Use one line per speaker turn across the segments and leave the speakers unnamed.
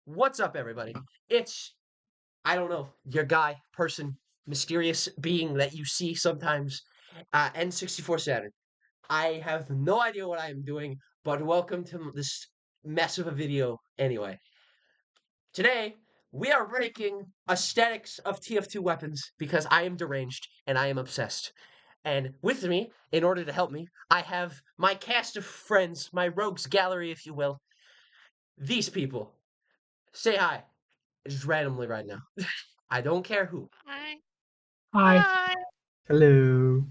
What's up, everybody? It's, I don't know, your guy, person, mysterious being that you see sometimes, N64 Saturn. I have no idea what I am doing, but welcome to this mess of a video anyway. Today, we are ranking aesthetics of TF2 weapons because I am deranged and I am obsessed. And with me, in order to help me, I have my cast of friends, my rogues gallery, if you will. These people. Say hi. Just randomly right now. I don't care who.
Hi.
Hi.
Hi.
Hello.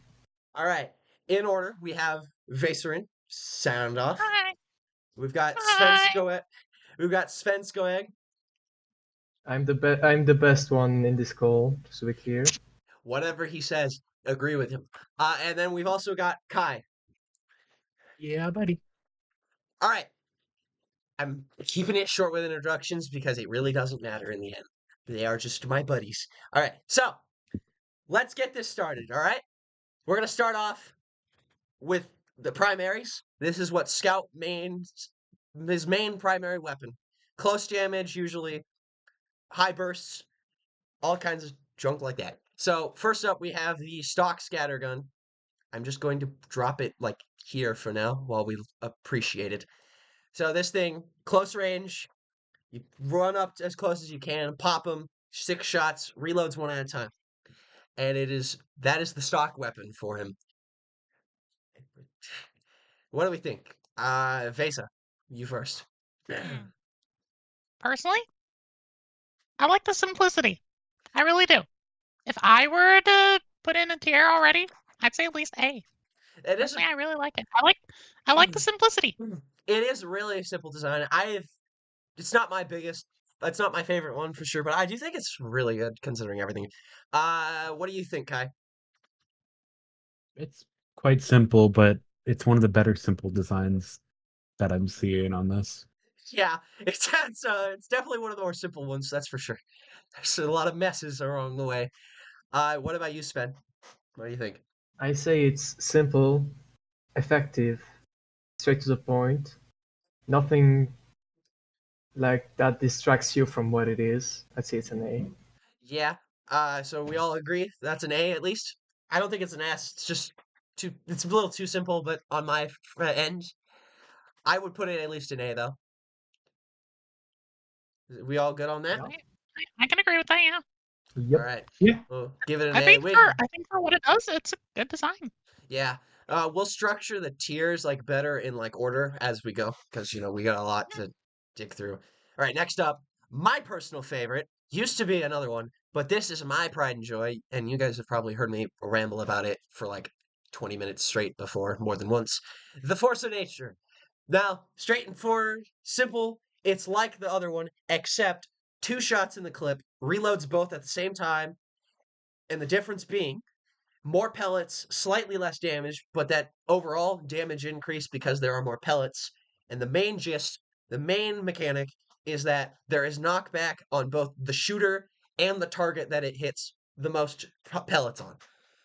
All right. In order, we have Vaserin, sound off.
Hi.
We've got
Hi.
Svenskoeg. We've got Svenskoeg.
I'm the best one in this call, just to be clear.
Whatever he says, agree with him. And then we've also got Kai.
Yeah, buddy.
All right. I'm keeping it short with introductions because it really doesn't matter in the end. They are just my buddies. All right. So let's get this started. All right. We're gonna start off with the primaries. This is what Scout his main primary weapon. Close damage, usually high bursts, all kinds of junk like that. So first up, we have the stock scatter gun. I'm just going to drop it like here for now while we appreciate it. So this thing, close range, you run up as close as you can, pop them, 6 shots, reloads one at a time, and that is the stock weapon for him. What do we think? Vesa, you first.
Hmm. Personally, I like the simplicity. I really do. If I were to put in a tier already, I'd say at least A.
It is
Personally, I really like it. I like the simplicity.
it is really a simple design. It's not my biggest, it's not my favorite one for sure, but I do think it's really good considering everything. What do you think, Kai?
It's quite simple, but it's one of the better simple designs that I'm seeing on this.
Yeah, it's definitely one of the more simple ones, that's for sure. There's a lot of messes along the way. What about you, Sven? What do you think?
I say it's simple, effective, straight to the point. Nothing like that distracts you from what it is. I'd say it's an A.
Yeah. So we all agree that's an A at least. I don't think it's an S. It's just it's a little too simple, but on my end, I would put it at least an A though. We all good on that?
Yeah.
I can agree with that. Yeah.
All
Yep.
right.
Yeah.
We'll give it an
I
A.
think for what it does, it's a good design.
Yeah. We'll structure the tiers like better in like order as we go because we got a lot
Yeah.
to dig through. All right, next up, my personal favorite used to be another one, but this is my pride and joy, and you guys have probably heard me ramble about it for like 20 minutes straight before, more than once. The Force of Nature. Now, straight and forward, simple. It's like the other one, except 2 shots in the clip, reloads both at the same time, and the difference being more pellets, slightly less damage, but that overall damage increase because there are more pellets. And the main gist, the main mechanic is that there is knockback on both the shooter and the target that it hits the most pellets on.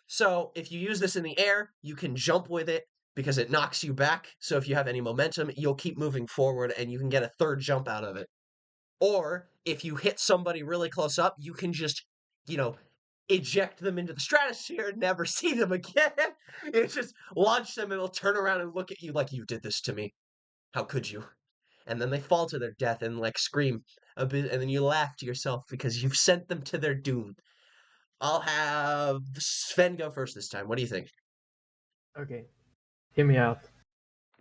So if you use this in the air, you can jump with it because it knocks you back. So if you have any momentum, you'll keep moving forward and you can get a third jump out of it. Or if you hit somebody really close up, you can just, you know, eject them into the stratosphere and never see them again. It's just launch them and it'll turn around and look at you like you did this to me. How could you? And then they fall to their death and like scream a bit, and then you laugh to yourself because you've sent them to their doom. I'll have Sven go first this time. What do you think?
Okay. Hear me out.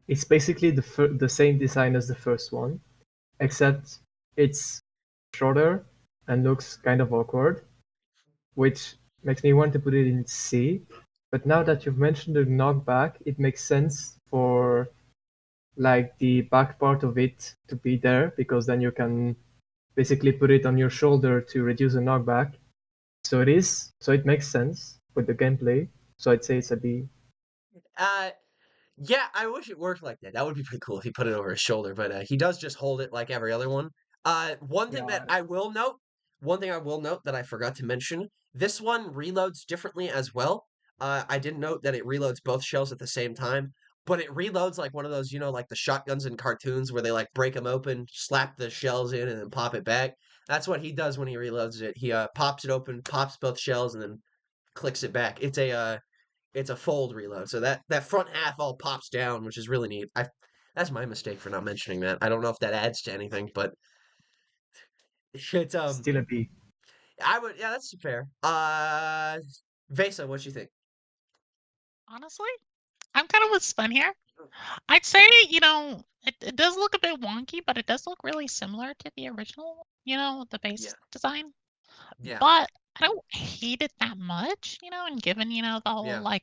It's basically the same design as the first one, except it's shorter and looks kind of awkward, which makes me want to put it in C. But now that you've mentioned the knockback, it makes sense for like the back part of it to be there because then you can basically put it on your shoulder to reduce the knockback. So it makes sense with the gameplay. So I'd say it's a B.
Uh, Yeah, I wish it worked like that. That would be pretty cool if he put it over his shoulder, but he does just hold it like every other one. One thing that
Yeah.
one thing I will note that I forgot to mention, this one reloads differently as well. I did note that it reloads both shells at the same time. but it reloads like one of those, like the shotguns in cartoons where they like break them open, slap the shells in, and then pop it back. That's what he does when he reloads it. He pops it open, pops both shells, and then clicks it back. It's a fold reload, so that front half all pops down, which is really neat. That's my mistake for not mentioning that. I don't know if that adds to anything, but it's
Still a B.
I would, yeah, that's fair. Vesa, what you think?
Honestly, I'm kind of with Sven here. I'd say, it does look a bit wonky, but it does look really similar to the original, the
Yeah,
base design.
yeah,
But I don't hate it that much, and given, the whole,
yeah,
like,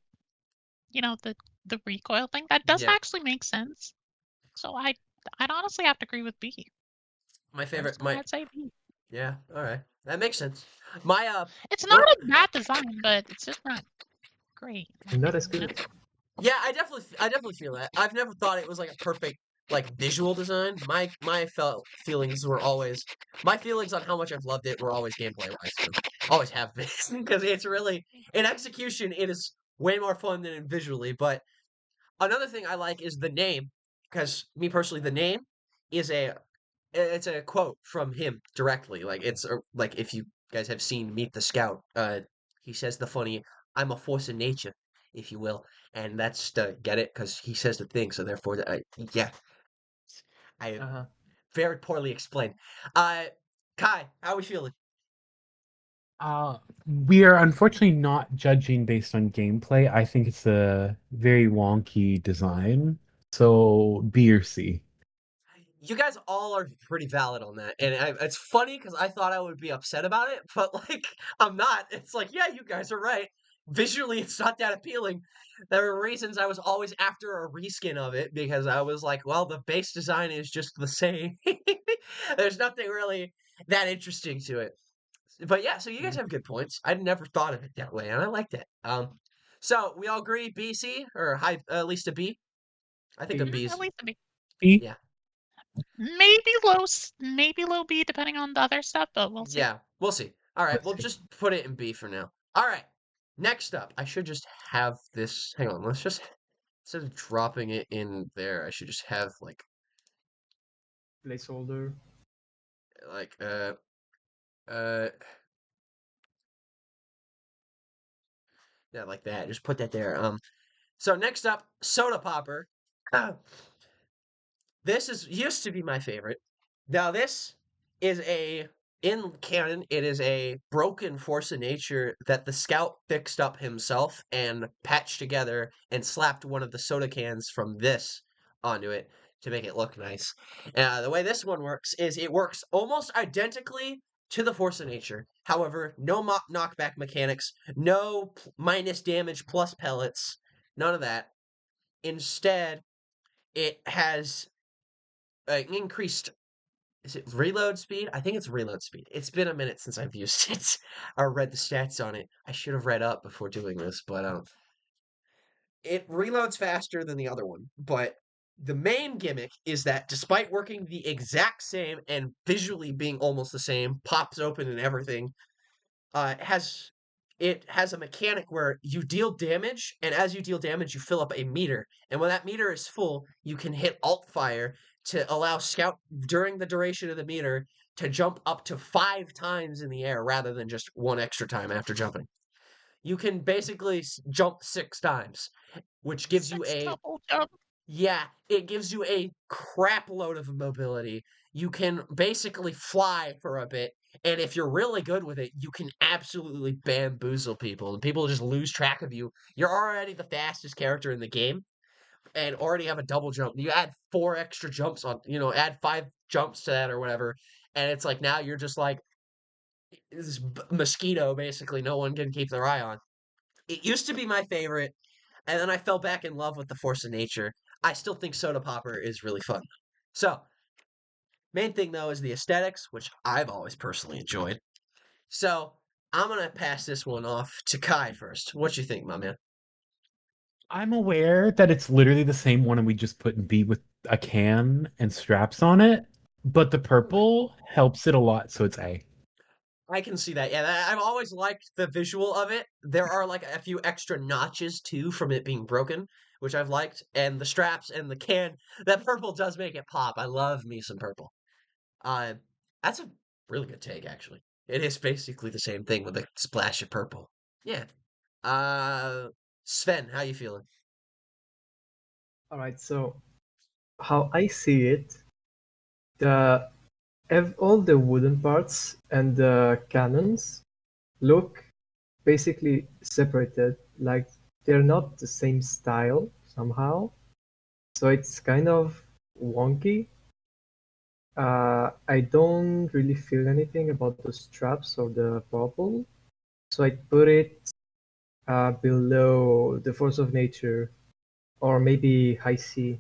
the recoil thing, that does
yeah.
actually make sense. So I'd honestly have to agree with B.
My favorite,
Personally,
my
I'd say B.
yeah. All right, that makes sense. My
It's not
one.
a bad design, but it's just not great, in my
Not as
opinion,
good.
Yeah, I definitely feel that. I've never thought it was like a perfect like visual design. My felt feelings were always my feelings on how much I've loved it were always gameplay wise. Always have been because it's really in execution it is way more fun than in visually. But another thing I like is the name because me personally the name is it's a quote from him directly. Like like if you guys have seen Meet the Scout, he says the funny, "I'm a force of nature," if you will, and that's to get it because he says the thing. So therefore, yeah, I
Uh-huh.
very poorly explained. Uh, Kai, how are we feeling?
We are unfortunately not judging based on gameplay. I think it's a very wonky design. So B or C.
You guys all are pretty valid on that, and it's funny because I thought I would be upset about it, but like I'm not. It's like, yeah, you guys are right. Visually, it's not that appealing. There were reasons I was always after a reskin of it because I was like, well, the base design is just the same. There's nothing really that interesting to it. But yeah, so you guys
Mhm.
have good points. I'd never thought of it that way, and I liked it. So we all agree B, C, or high, at least a B. I think a
B.
At
B's.
least a B.
B.
Yeah.
Maybe low B depending on the other stuff, but we'll see.
Yeah, we'll see. All right,
Let's
we'll
see.
just put it in B for now. All right, next up, I should just have this. Hang on, let's just instead of dropping it in there, I should just have
Placeholder.
like uh yeah, like that. Just put that there. So next up, Soda Popper. This is used to be my favorite. Now this is in canon, it is a broken force of nature that the scout fixed up himself and patched together and slapped one of the soda cans from this onto it to make it look nice. The way this one works is it works almost identically to the force of nature. However, no knockback mechanics, no minus damage plus pellets, none of that. Instead, it has increased is it reload speed? I think it's reload speed. It's been a minute since I've used it or read the stats on it. I should have read up before doing this, but it reloads faster than the other one. But the main gimmick is that despite working the exact same and visually being almost the same, pops open and everything, has it has a mechanic where you deal damage, and as you deal damage, you fill up a meter. And when that meter is full, you can hit Alt Fire to allow Scout during the duration of the meter to jump up to 5 times in the air rather than just one extra time after jumping. You can basically jump 6 times, which gives you
6
a
double jump.
yeah, it gives you a crap load of mobility. You can basically fly for a bit, and if you're really good with it, you can absolutely bamboozle people, and people just lose track of you. You're already the fastest character in the game, and already have a double jump. You add 4 extra jumps on, add 5 jumps to that or whatever, and it's like now you're just like this mosquito, basically. No one can keep their eye on. It used to be my favorite, and then I fell back in love with the force of nature. I still think Soda Popper is really fun. So, main thing though is the aesthetics, which I've always personally enjoyed. So, I'm gonna pass this one off to Kai first. What you think, my man?
I'm aware that it's literally the same one and we just put B with a can and straps on it, but the purple helps it a lot, so it's A.
I can see that. Yeah, I've always liked the visual of it. There are like a few extra notches too from it being broken, which I've liked, and the straps and the can. That purple does make it pop. I love me some purple. Uh, that's a really good take, actually. It is basically the same thing with a splash of purple. Yeah. Uh, Sven, how you feeling?
All right, so how I see it, the all the wooden parts and the cannons look basically separated, like they're not the same style somehow. So it's kind of wonky. I don't really feel anything about the straps or the purple, so I put it below the force of nature or maybe high C.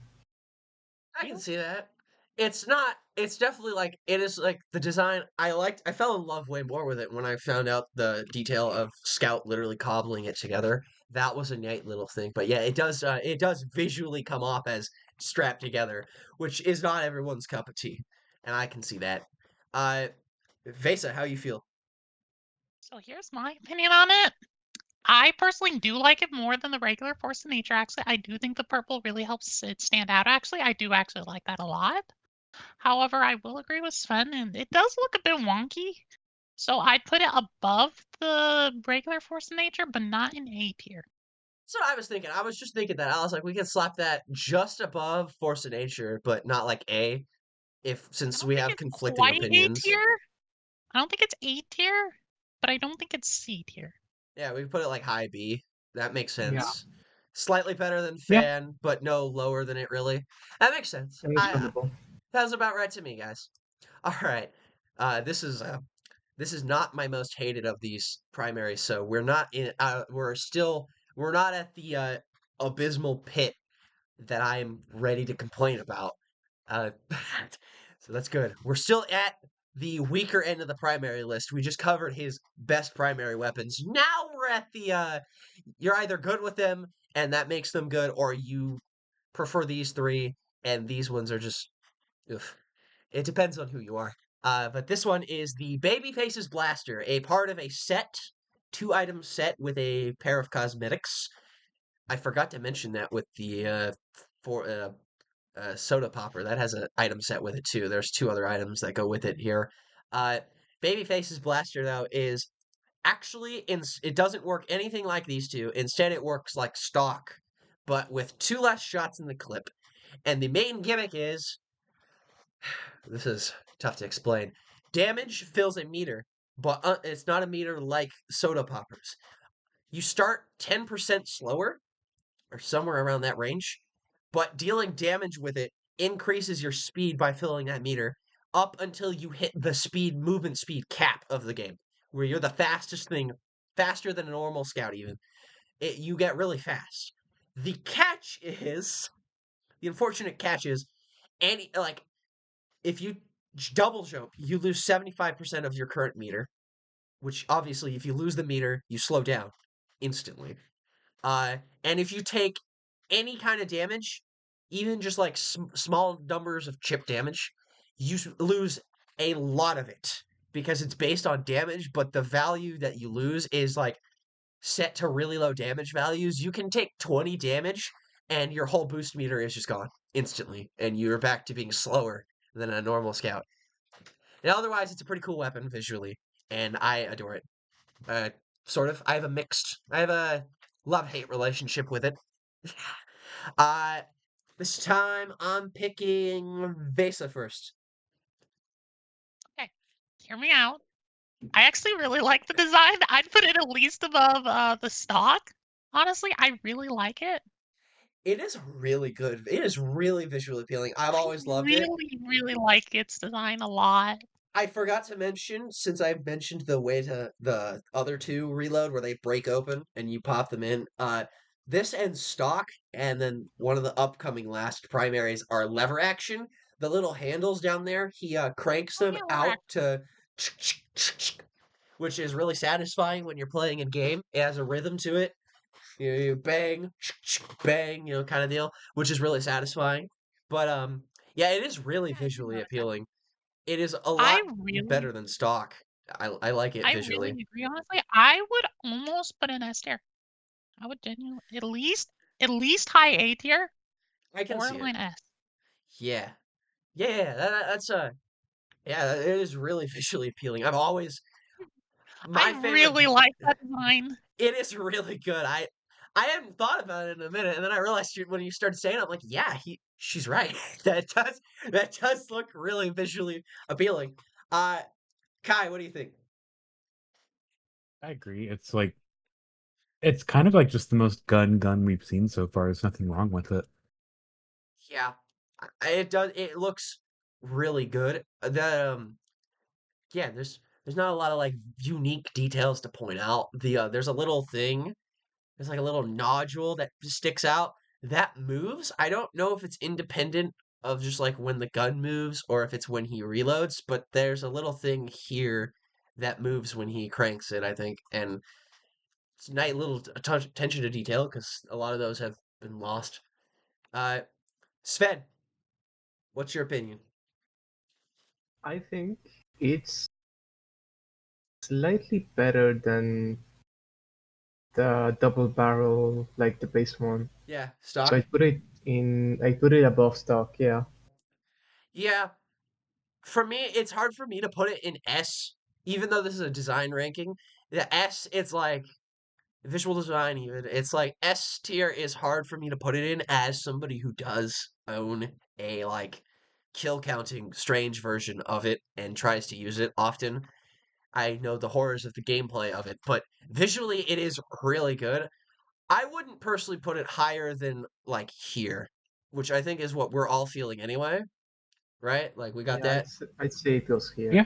I can see that. It's not, it's definitely like, it is like the design I fell in love way more with it when I found out the detail of Scout literally cobbling it together. That was a neat little thing. But yeah, it does visually come off as strapped together, which is not everyone's cup of tea. And I can see that. Uh, Vesa, how you feel?
So here's my opinion on it. I personally do like it more than the regular Force of Nature. Actually, I do think the purple really helps it stand out. Actually, I do actually like that a lot. However, I will agree with Sven, and it does look a bit wonky. So I'd put it above the regular Force of Nature, but not in A tier.
So I was thinking. I was just thinking that. I was like, we can slap that just above Force of Nature, but not like A, if
I
since
don't
we
think
have
it's
conflicting
quite A
opinions.
tier. I don't think it's A tier, but I don't think it's C tier.
Yeah, we can put it like high B. That makes
Yeah,
Mhm.
sense. Slightly better than
yeah,
fan, but no lower than it really. That makes sense.
understandable.
That was about right to me, guys. All right. This is not my most hated of these primaries, so we're not in we're not at the abysmal pit that I am ready to complain about. Uh, so that's good. We're still at the weaker end of the primary list. We just covered his best primary weapons. Now we're at the you're either good with them and that makes them good, or you prefer these three and these ones are just oof. It depends on who you are. But this one is the Babyface's Blaster, a part of a set, 2 item set with a pair of cosmetics. I forgot to mention that with the for soda popper that has an item set with it too. There's 2 other items that go with it here. Uh, Babyface's Blaster though is actually it doesn't work anything like these two. Instead, it works like stock, but with 2 less shots in the clip. And the main gimmick is this is tough to explain. Damage fills a meter, but it's not a meter like soda poppers. You start 10% slower, or somewhere around that range, but dealing damage with it increases your speed by filling that meter up until you hit the movement speed cap of the game, where you're the fastest thing, faster than a normal scout even. You get really fast. The catch is, the unfortunate catch is, any like if you double jump, you lose 75% of your current meter, which obviously if you lose the meter, you slow down instantly. And if you take any kind of damage, even just like small numbers of chip damage, you lose a lot of it because it's based on damage, but the value that you lose is like set to really low damage values. You can take 20 damage and your whole boost meter is just gone instantly, and you're back to being slower than a normal scout. And otherwise, it's a pretty cool weapon visually, and I adore it. Uh, sort of. I have a love-hate relationship with it. uh, this time I'm picking Vesa first.
Okay, hear me out. I actually really like the design. I'd put it at least above the stock. Honestly, I really like it.
It is really good. It is really visually appealing. I've
I
always loved it.
really, really like its design a lot.
I forgot to mention, since I mentioned the way to the other two reload where they break open and you pop them in, this ends stock, and then one of the upcoming last primaries are lever action. The little handles down there, he cranks
Oh
them
yeah,
out
lever
to, which is really satisfying when you're playing in game. It has a rhythm to it. You bang, bang, kind of deal, which is really satisfying. But yeah, it is really
Yeah, I did
visually
notice that.
appealing. It is a
I
lot
really,
better than stock. I like it
I really
visually.
agree. Honestly, I would almost put an S tier. I would genuinely, at least at least high A tier,
I can see it.
borderline S.
Yeah. Yeah, that's yeah, it is really visually appealing. I've always my
I
favorite.
really like that design.
It is really good. I hadn't thought about it in a minute, and then I realized when you started saying it, I'm like, yeah, she's right. That does look really visually appealing. Uh, Kai, what do you think?
I agree. It's kind of like just the most gun we've seen so far. There's nothing wrong with it.
Yeah, it does. It looks really good. Yeah, there's not a lot of like unique details to point out. There's a little thing. There's like a little nodule that sticks out that moves. I don't know if it's independent of just like when the gun moves or if it's when he reloads, but there's a little thing here that moves when he cranks it, I think, and it's a nice little attention to detail because a lot of those have been lost. Uh, Sven, what's your opinion?
I think it's slightly better than the double barrel, like the base one.
Yeah,
So
stock.
I put it above stock, yeah.
Yeah, for me, it's hard for me to put it in S, even though this is a design ranking. The S, it's like visual design, even. It's like S tier is hard for me to put it in as somebody who does own a like kill counting strange version of it and tries to use it often. I know the horrors of the gameplay of it, but visually it is really good. I wouldn't personally put it higher than like here, which I think is what we're all feeling anyway, right? Like we got
Yeah,
that.
I'd say it goes here.
Yeah.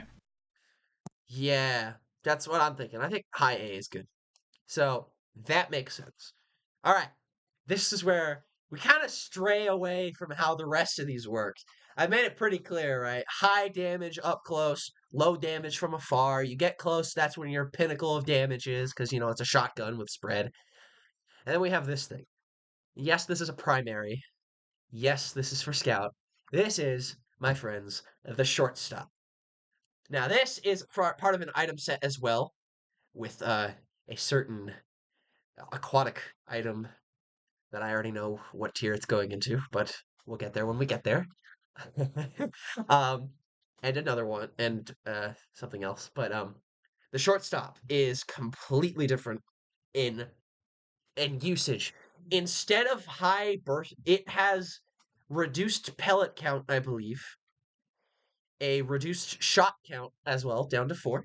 Yeah, that's what I'm thinking. I think high A is good. So that makes sense. All right. This is where we kind of stray away from how the rest of these work. I made it pretty clear, right? High damage up close, low damage from afar. You get close, that's when your pinnacle of damage is, because, it's a shotgun with spread. And then we have this thing. Yes, this is a primary. Yes, this is for scout. This is, my friends, the shortstop. Now, this is part of an item set as well, with a certain aquatic item that I already know what tier it's going into, but we'll get there when we get there. um, and another one, and something else. But the shortstop is completely different in usage. Instead of high burst, it has reduced pellet count, I believe, a reduced shot count as well, down to 4,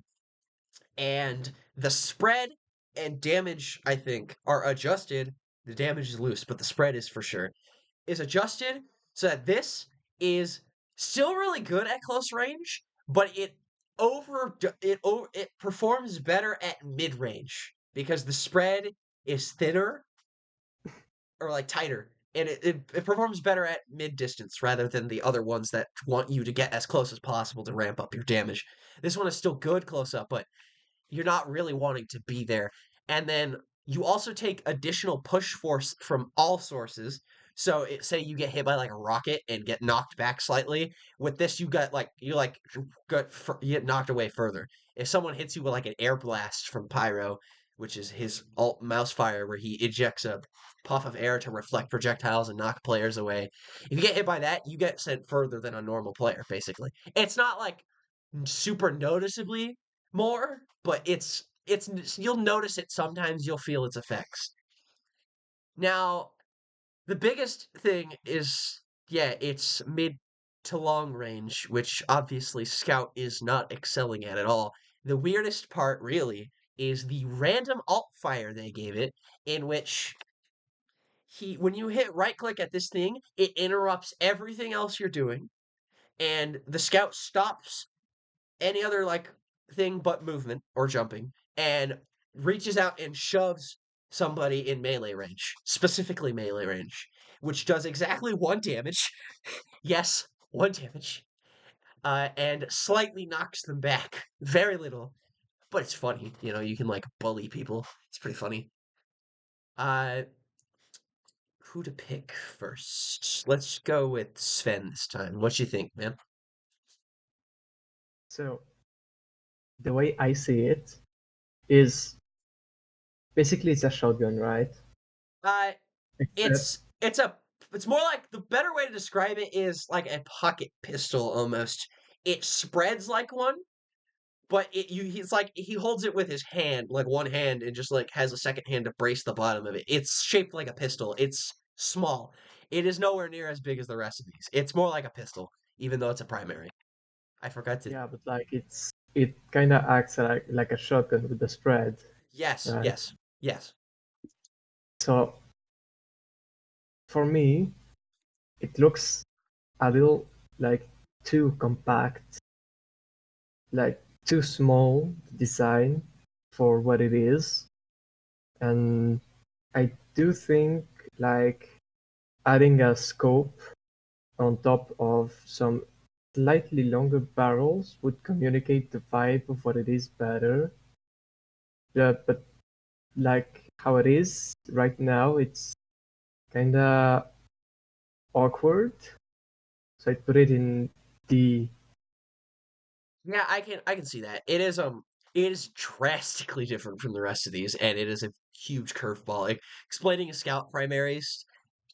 and the spread and damage, I think, are adjusted. The damage is loose, but the spread is for sure is adjusted so that this is still really good at close range, but it performs better at mid range because the spread is thinner or like tighter, and it performs better at mid distance rather than the other ones that want you to get as close as possible to ramp up your damage. This one is still good close up, but you're not really wanting to be there. And then you also take additional push force from all sources. So say you get hit by like a rocket and get knocked back slightly. With this, you get knocked away further. If someone hits you with like an air blast from Pyro, which is his alt mouse fire, where he ejects a puff of air to reflect projectiles and knock players away. If you get hit by that, you get sent further than a normal player. Basically, it's not like super noticeably more, but it's you'll notice it sometimes. You'll feel its effects. Now, the biggest thing is, yeah, it's mid to long range, which obviously Scout is not excelling at all. The weirdest part, really, is the random alt fire they gave it, in which when you hit right click at this thing, it interrupts everything else you're doing, and the Scout stops any other like thing but movement or jumping and reaches out and shoves somebody in melee range, specifically melee range, which does exactly 1 damage. Yes, 1 damage. And slightly knocks them back. Very little. But it's funny. You can like bully people. It's pretty funny. Uh who to pick first? Let's go with Sven this time. What you think, man?
So the way I see it is basically it's a shotgun, right?
Uh
except
It's more like the better way to describe it is like a pocket pistol almost. It spreads like one, but he's like he holds it with his hand, like one hand, and just like has a second hand to brace the bottom of it. It's shaped like a pistol. It's small. It is nowhere near as big as the rest of these. It's more like a pistol, even though it's a primary. I forgot to.
yeah, but like it kind of acts like a shotgun with the spread,
Yes,
right?
yes, yes.
So for me, it looks a little like too compact, like too small design for what it is. And I do think like adding a scope on top of some slightly longer barrels would communicate the vibe of what it is better. Yeah, but like how it is right now, it's kind of awkward. So I put it in D.
Yeah, I can see that. It is drastically different from the rest of these, and it is a huge curveball. Like explaining a scout primaries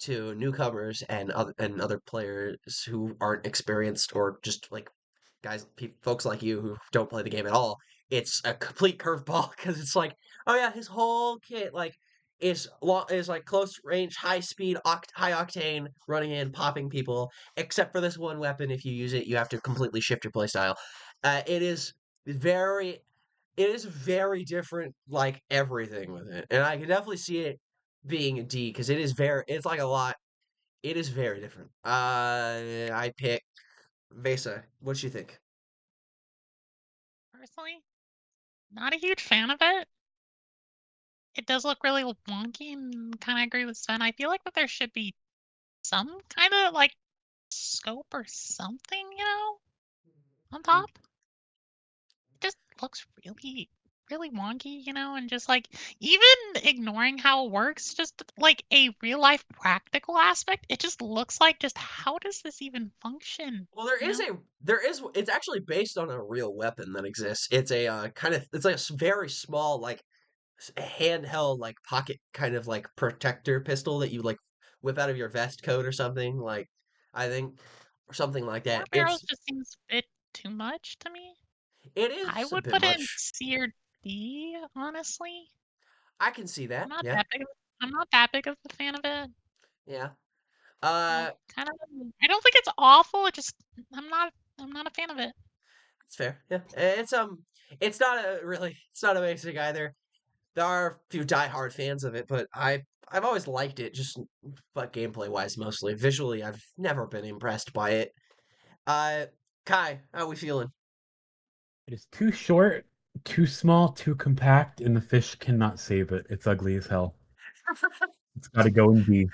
to newcomers and other players who aren't experienced or just like folks like you who don't play the game at all. It's a complete curveball because it's like, oh yeah, his whole kit like is like close range, high speed, high octane, running in, popping people. Except for this one weapon, if you use it, you have to completely shift your playstyle. It is very, it is very different, like everything with it, and I can definitely see it being a D because it's like a lot. It is very different. I pick Vesa. What you think?
Personally, not a huge fan of it. It does look really wonky, and kind of agree with Sven. I feel like that there should be some kind of like scope or something, on top. It just looks really, really wonky, and just like even ignoring how it works, just like a real life practical aspect, it just looks like just how does this even function?
Well,
You know?
it's actually based on a real weapon that exists. It's a it's like a very small, like handheld, like pocket kind of like protector pistol that you like whip out of your vest coat or something, like I think, or something like
Four
that.
barrels just seems a bit too much to me.
It
I
is a
would
bit
put it in
much.
C or D, honestly.
I can see
I'm
that.
not
Yeah,
that big. I'm not that big of a fan of it.
yeah.
Well,
Uh,
kind of. I don't think it's awful. It just I'm not. I'm not a fan of it.
it's fair. Yeah, it's not it's not amazing either. There are a few diehard fans of it, but I've always liked it, just but gameplay wise mostly. Visually, I've never been impressed by it. Uh, Kai, how we feeling?
It is too short, too small, too compact, and the fish cannot save it. It's ugly as hell. It's got to go in B.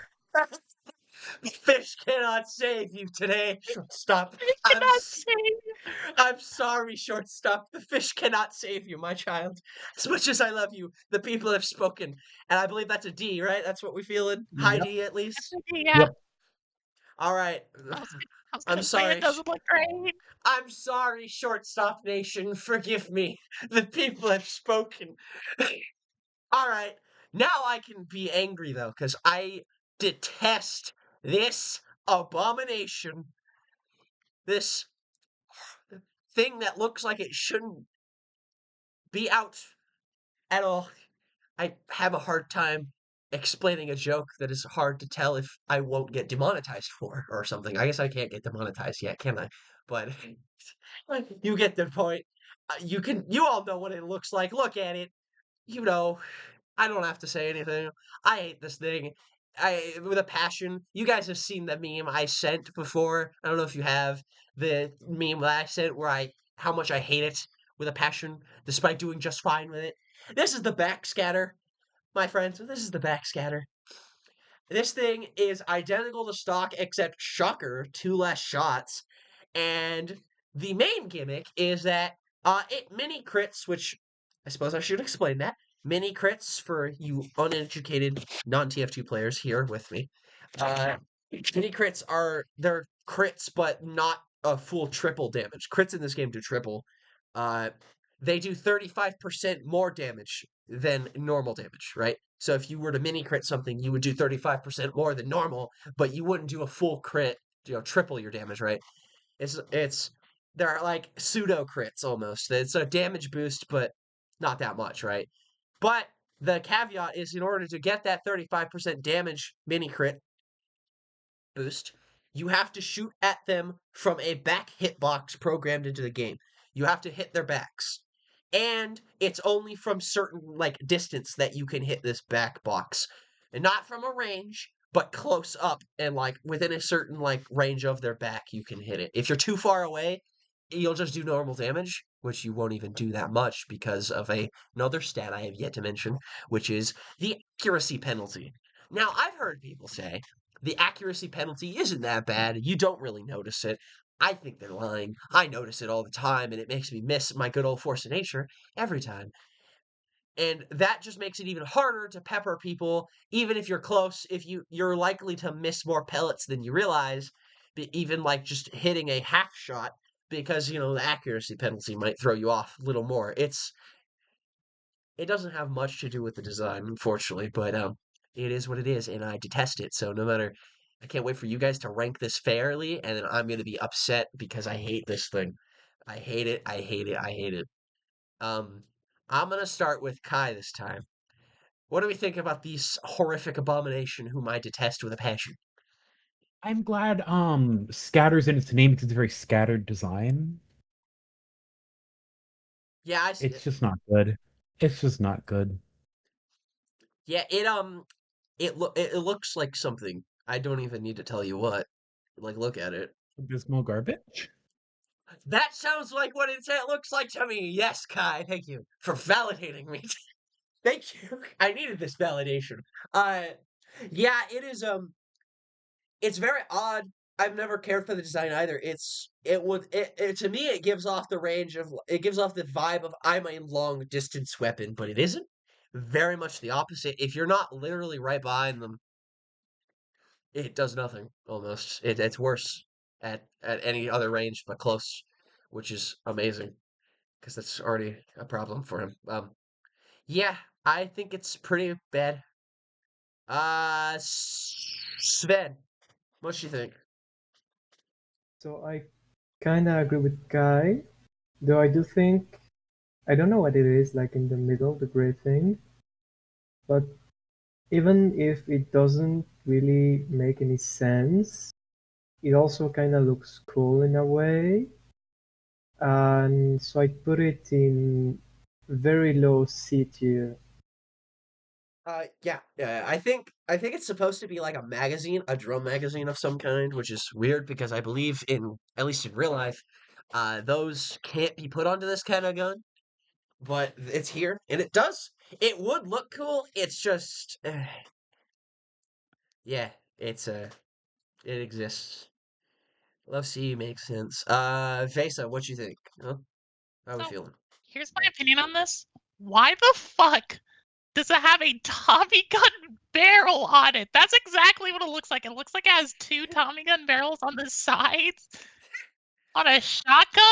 Fish cannot save you today, shortstop.
I
I'm
cannot
s-
say.
I'm sorry, shortstop. The fish cannot save you, my child. As much as I love you, the people have spoken, and I believe that's a D, right? That's what we feeling. High
Yep.
D at least.
Yeah.
Yep.
All right.
I was
I'm
gonna say it
sorry.
doesn't look great.
I'm sorry, shortstop nation. Forgive me. The people have spoken. All right. Now I can be angry though, because I detest this abomination. This thing that looks like it shouldn't be out at all. I have a hard time explaining a joke that is hard to tell if I won't get demonetized for or something. I guess I can't get demonetized yet, can I? But you get the point. You all know what it looks like. Look at it. You know, I don't have to say anything. I hate this thing. I with a passion. You guys have seen the meme I sent before. I don't know if you have the meme that I sent where I how much I hate it with a passion, despite doing just fine with it. This is the backscatter, my friends. This is the backscatter. This thing is identical to stock, except shocker, two less shots. And the main gimmick is that it mini crits, which I suppose I should explain that. Mini crits for you uneducated non TF2 players here with me. Uh, Mini crits are they're crits, but not a full triple damage. Crits in this game do triple. Uh, they do 35% more damage than normal damage, right? So if you were to mini crit something, you would do 35% more than normal, but you wouldn't do a full crit, triple your damage, right? It's there are like pseudo crits almost. It's a damage boost, but not that much, right? But the caveat is in order to get that 35% damage mini crit boost, you have to shoot at them from a back hitbox programmed into the game. You have to hit their backs. And it's only from certain like distance that you can hit this back box. And not from a range, but close up and like within a certain like range of their back you can hit it. If you're too far away, you'll just do normal damage, which you won't even do that much because of another stat I have yet to mention, which is the accuracy penalty. Now, I've heard people say the accuracy penalty isn't that bad. You don't really notice it. I think they're lying. I notice it all the time, and it makes me miss my good old force of nature every time. And that just makes it even harder to pepper people, even if you're close. If you're likely to miss more pellets than you realize, even like just hitting a half shot, because the accuracy penalty might throw you off a little more. It doesn't have much to do with the design, unfortunately, but it is what it is, and I detest it. So no matter, I can't wait for you guys to rank this fairly, and then I'm gonna be upset because I hate this thing. I hate it. I hate it. I hate it. Um, I'm gonna start with Kai this time. What do we think about this horrific abomination whom I detest with a passion?
I'm glad scatter's in its name because it's a very scattered design.
Yeah,
It's just not good. It's just not good.
yeah, it looks like something. I don't even need to tell you what. Like, look at it.
Abysmal garbage.
That sounds like what it looks like to me. Yes, Kai, thank you for validating me. Thank you. I needed this validation. Uh, yeah, it's very odd. I've never cared for the design either. It to me it gives off the range of it gives off the vibe of I'm a long distance weapon, but it isn't. Very much the opposite. If you're not literally right behind them, it does nothing almost. It's worse at any other range but close, which is amazing because that's already a problem for him. Yeah, I think it's pretty bad. Sven, what do you think?
So I kind of agree with Guy, though I do think I don't know what it is like in the middle, the gray thing, but even if it doesn't really make any sense, it also kind of looks cool in a way. And so I put it in very low C tier.
Yeah. I think it's supposed to be like a magazine, a drum magazine of some kind, which is weird because I believe in at least in real life, those can't be put onto this kind of gun. But it's here, and it does. It would look cool. It's just, yeah, it exists. Love C makes sense. Vesa, what you think? Huh? How we
So
feeling?
here's my opinion on this. Why the fuck does it have a Tommy gun barrel on it? That's exactly what it looks like. It looks like it has two Tommy gun barrels on the sides on a shotgun.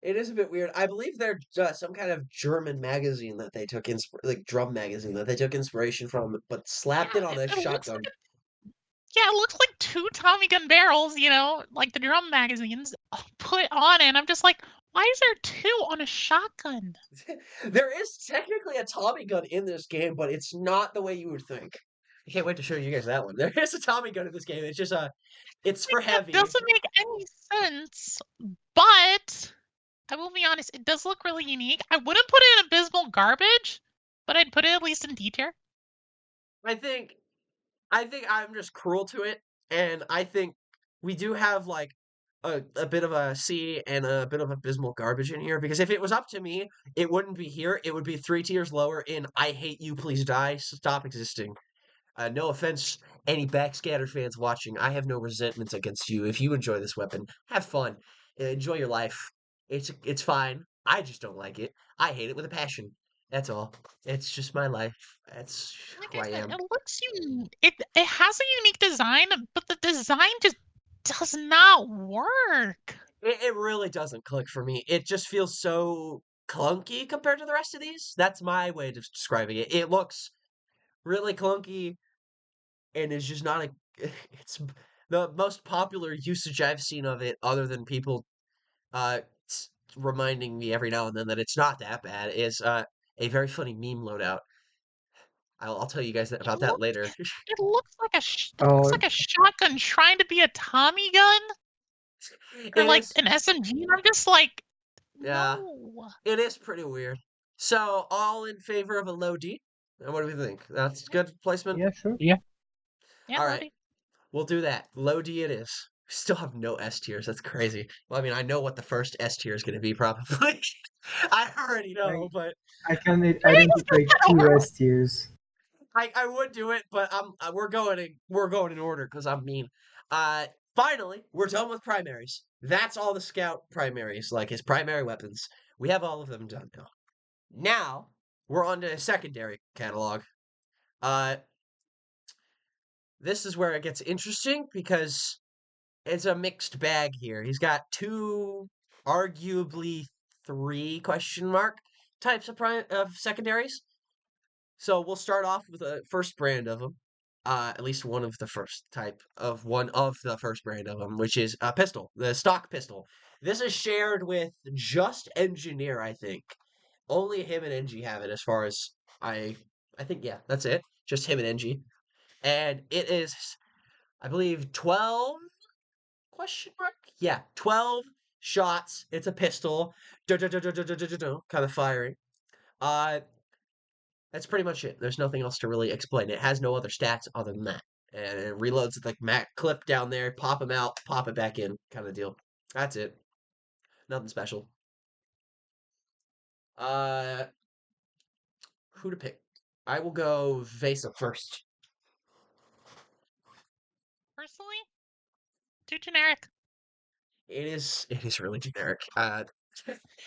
It is a bit weird. I believe they're some kind of German magazine that they took like drum magazine that they took inspiration from, but slapped
Yeah,
it on a
it looks like
shotgun.
yeah, it looks like two Tommy gun barrels, like the drum magazines put on it. And I'm just like, why is there two on a shotgun?
There is technically a Tommy gun in this game, but it's not the way you would think. I can't wait to show you guys that one. There is a Tommy gun in this game. It's just it's for
That
heavy.
doesn't make any sense. But I will be honest, it does look really unique. I wouldn't put it in abysmal garbage, but I'd put it at least in D tier.
I think I think I'm just cruel to it, and I think we do have like a bit of a C and a bit of abysmal garbage in here because if it was up to me, it wouldn't be here. It would be 3 tiers lower in I hate you, please die, stop existing. No offense, any backscatter fans watching. I have no resentments against you. If you enjoy this weapon, have fun. Enjoy your life. It's fine. I just don't like it. I hate it with a passion. That's all. It's just my life. That's
Like
who
I
I
said,
am.
it looks unique. It has a unique design, but the design just does not work.
It really doesn't click for me. It just feels so clunky compared to the rest of these. That's my way of describing it. It looks really clunky, and is just not a. It's the most popular usage I've seen of it, other than people uh reminding me every now and then that it's not that bad. Is a very funny meme loadout. I'll tell you guys
It
about that
looks
later.
it looks like it looks
Oh,
like a shotgun trying to be a Tommy gun or
It
like
is,
an SMG, and I'm just like,
yeah,
no.
it is pretty weird. So, all in favor of a low D? And what do we think? That's good placement?
yeah, sure.
Yeah.
Yeah,
All right,
Lodi.
we'll do that. Low D it is. We still have no S tiers. That's crazy. Well, I mean, I know what the first S tier is going to be, probably. I already know,
I
but
I can
I think it's
identify
just
two
gonna work.
S tiers.
I would do it, but we're going in order because I'm mean. Uh, Finally, we're done with primaries. That's all the scout primaries, like his primary weapons. We have all of them done now. Now we're on to secondary catalog. Uh, this is where it gets interesting because it's a mixed bag here. He's got two, arguably three question mark types of secondaries. So we'll start off with the first brand of them. At least one of the first type of one of the first brand of them, which is a pistol, the stock pistol. This is shared with just Engineer, I think. Only him and NG have it, as far as I, I think. Yeah, that's it. Just him and NG, and it is, I believe, 12 question mark. Yeah, 12 shots. It's a pistol, kind of firing. Uh, That's pretty much it. There's nothing else to really explain. It has no other stats other than that. And it reloads with like Mac clip down there, pop them out, pop it back in, kind of deal. That's it. Nothing special. Uh, who to pick? I will go Vesa first.
Personally, too generic.
It is really generic.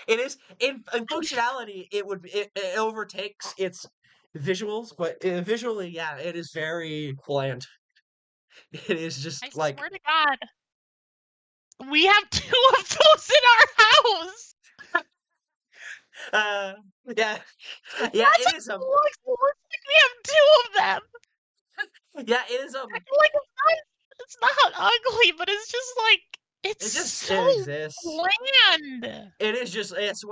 It is in functionality. It overtakes its visuals, but visually, yeah, it is very bland. It is
I
just like
swear to God, we have two of those in our house.
uh yeah. Yeah,
What?
it is
Looks like we have two of them.
yeah, it is
I feel like it's not ugly, but it's just like it's so
it exists.
bland.
It is just it's